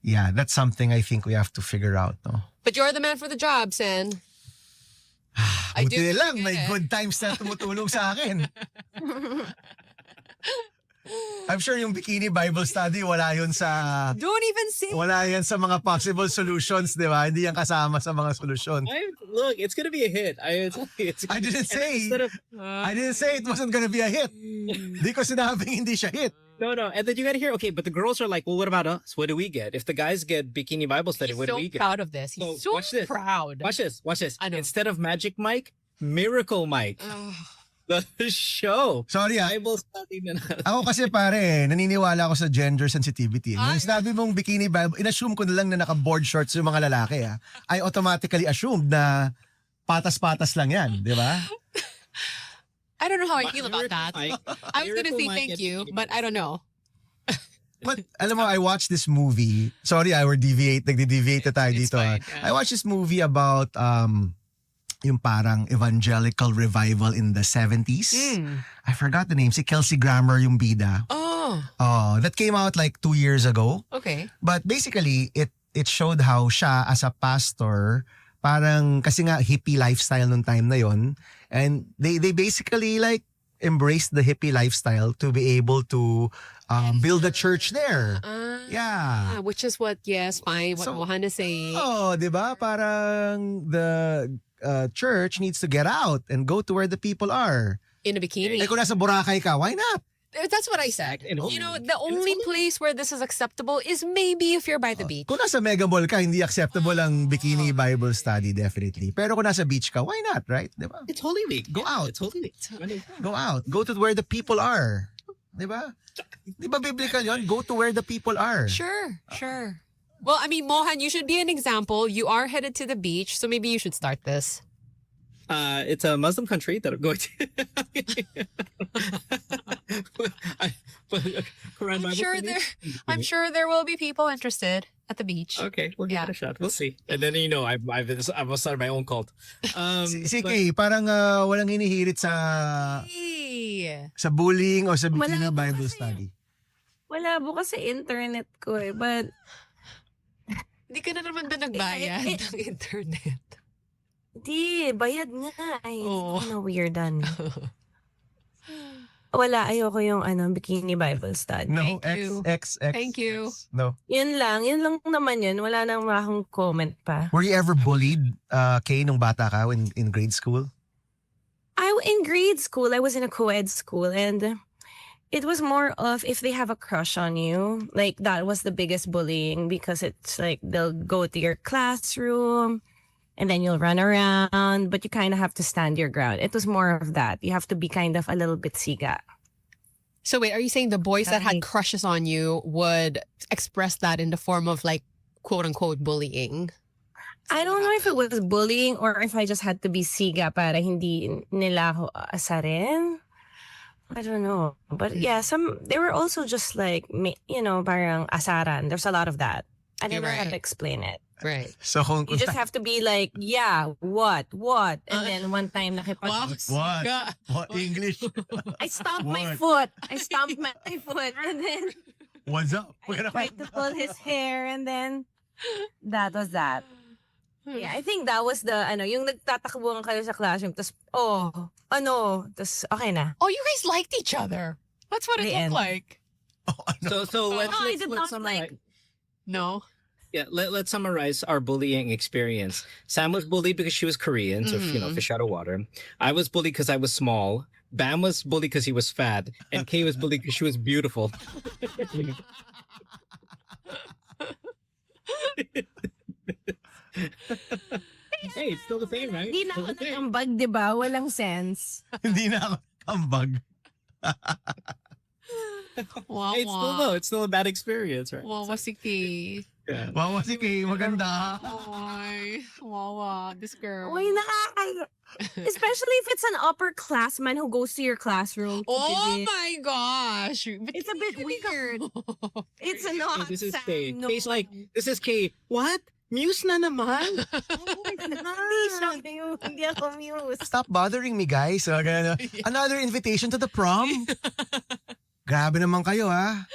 Yeah, that's something I think we have to figure out. No? But you're the man for the job, Sen. I do Buti lang, get may it. good times na tumutulong sa akin. I'm sure yung Bikini Bible Study, wala yun sa... Don't even say... Wala yan sa mga possible solutions, di ba? Hindi yan kasama sa mga solusyon. Look, it's gonna be a hit. I didn't say. I didn't say it wasn't gonna be a hit. Di ko sinabing hindi siya hit. No. And then you gotta hear, okay, but the girls are like, well, what about us? What do we get? If the guys get Bikini Bible Study, He's what do so we get? proud of this. He's so watch this. proud. Watch this. I know. Instead of Magic Mike, Miracle Mike. The show. Sorry Bible study na natin. Ako kasi pare, naniniwala ako sa gender sensitivity. Yung sinabi mong Bikini Bible, in-assume ko na lang na naka-board shorts yung mga lalaki. I automatically assumed na patas-patas lang yan, di ba? I don't know how I feel about that. Mike. I was gonna Miracle say Mike thank and you, Bikini but I don't know. But alam mo, I watched this movie. Sorry, nagde-deviate na tayo It's dito. fine. I watched this movie about yung parang evangelical revival in the 70s. I forgot the name. Si Kelsey Grammer yung bida. Oh, That came out like 2 years ago. okay. But basically, it showed how siya as a pastor, parang kasi nga hippie lifestyle nung time na yon, and they basically like embrace the hippie lifestyle to be able to build a church there. Yeah. Which is what, yes, fine, what So- Mohan is saying. Oh, di ba? Parang the church needs to get out and go to where the people are. In a bikini. Eh kung nasa Boracay ka, why not? That's what I said. In You know, the only place where this is acceptable is maybe if you're by the beach. Kung nasa Mega Mall ka, hindi acceptable ang bikini Bible study, definitely. Pero kung nasa beach ka, why not, right? Di ba? It's Holy Week. Go out. It's Holy Week. Go out. Go to where the people are. Di ba? Di ba biblical yun? Go to where the people are. Sure. Well, I mean, Mohan, you should be an example. You are headed to the beach, so maybe you should start this. It's a Muslim country that I'm going to. Quran Bible study? I'm sure there will be people interested at the beach. Okay, we'll give Yeah. it a shot. We'll see. And then I will start my own cult. Si but- Kay, parang walang hinihirit sa Hey. bullying o sa bikini Wala Bible kasi. study. Wala bukas sa internet ko eh. But, Hindi ka na naman doon nagbayad ng internet. di, bayad nga. Ay, Oo. weirdan. Wala, ayoko yung bikini Bible study. No, Thank you. X. Thank you. No. Yun lang naman yun. Wala nang akong comment pa. Were you ever bullied, Kay, nung bata ka in grade school? In grade school, I was in a co-ed school, and it was more of if they have a crush on you, like that was the biggest bullying, because it's like they'll go to your classroom and then you'll run around, but you kind of have to stand your ground. It was more of that. You have to be kind of a little bit siga. So wait, are you saying the boys that had Right. crushes on you would express that in the form of like quote unquote bullying? I don't know if it was bullying or if I just had to be siga para hindi nila ako asarin. I don't know. But yeah, they were also just like, parang asaran. There's a lot of that. I don't You're know how right. to explain it. Right. So kung You just have to be like, yeah, what? And then one time What English? I stomped my What? foot. I stomped my foot. And then What's up? I tried to pull his hair. And then that was that. Yeah, I think that was the, yung nagtatakbuhan kayo sa classroom. Tapos, tapos okay na. Oh, you guys liked each other. That's what it The looked end. like. So let's No, I let's, did let's not summarize. like- No. Yeah, let's summarize our bullying experience. Sam was bullied because she was Korean, so fish out of water. I was bullied because I was small. Bam was bullied because he was fat, and Kay was bullied because she was beautiful. Hey, it's still the same, right? Hindi na ako Still the same. nakambag, di ba? Walang sense. Hindi na ako kambag. Wow, Hey, it's still a bad experience, right? Wow, si Kay. Yeah. Wow, si Kay, maganda. Ay, wow, this girl. Uy, especially if it's an upperclassman who goes to your classroom. to Oh visit. my gosh. It's a bit weird. It's Hey, not. this is Sam, Kay. no. Kay's like, this is Kay. What? Muse na naman? Hindi ako muse. Stop bothering me, guys. So, ganun, another invitation to the prom. Grabe naman kayo, ha?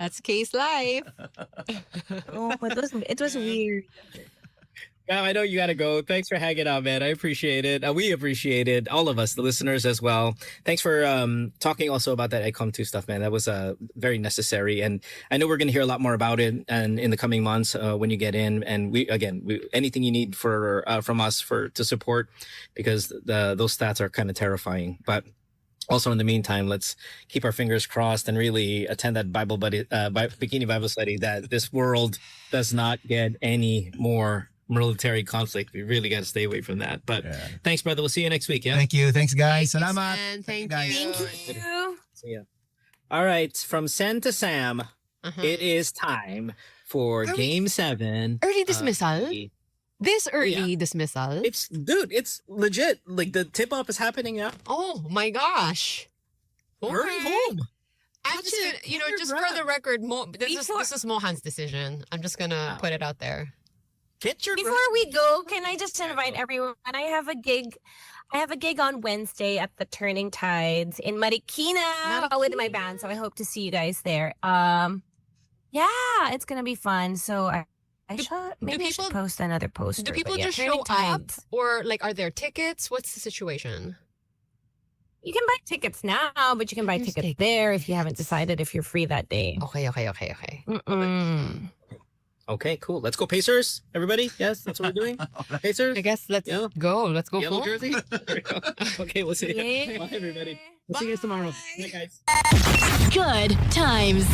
That's Kay's life. Oh, it was weird. Yeah, I know you gotta go. Thanks for hanging out, man. I appreciate it. We appreciate it. All of us, the listeners as well. Thanks for talking also about that Ecom 2 stuff, man. That was very necessary. And I know we're gonna hear a lot more about it and in the coming months when you get in. And we anything you need from us to support, because those stats are kind of terrifying. But also, in the meantime, let's keep our fingers crossed and really attend that Bikini Bible study, that this world does not get any more military conflict. We really got to stay away from that. But thanks, brother. We'll see you next week. Yeah. Thank you. Thanks, guys. Salamat. And thank guys. you. Thank you. See ya. All right. From Sen to Sam, it is time for Game 7. Early dismissal? This early Yeah. dismissal? It's legit. Like the tip off is happening now. Oh my gosh. Hurry Okay. home. Actually, just for the record, this is Mohan's decision. I'm just gonna put it out there. Get your Before we go, can I just invite everyone? I have a gig on Wednesday at the Turning Tides in Marikina with my band. So I hope to see you guys there. Yeah, it's gonna be fun. So Maybe I should post another poster. Do people but yeah, just turning show up, tides. or like are there tickets? What's the situation? You can buy tickets now, but you can buy There's tickets there if you haven't decided if you're free that day. Okay. Mm-mm. Okay, cool. Let's go Pacers, everybody. Yes, that's what we're doing. Pacers. I guess let's Yeah. go. Let's go. Yellow full. jersey. There we go. Okay, we'll see you. Yeah. Bye, everybody. We'll see you guys tomorrow. Bye, guys. Good times.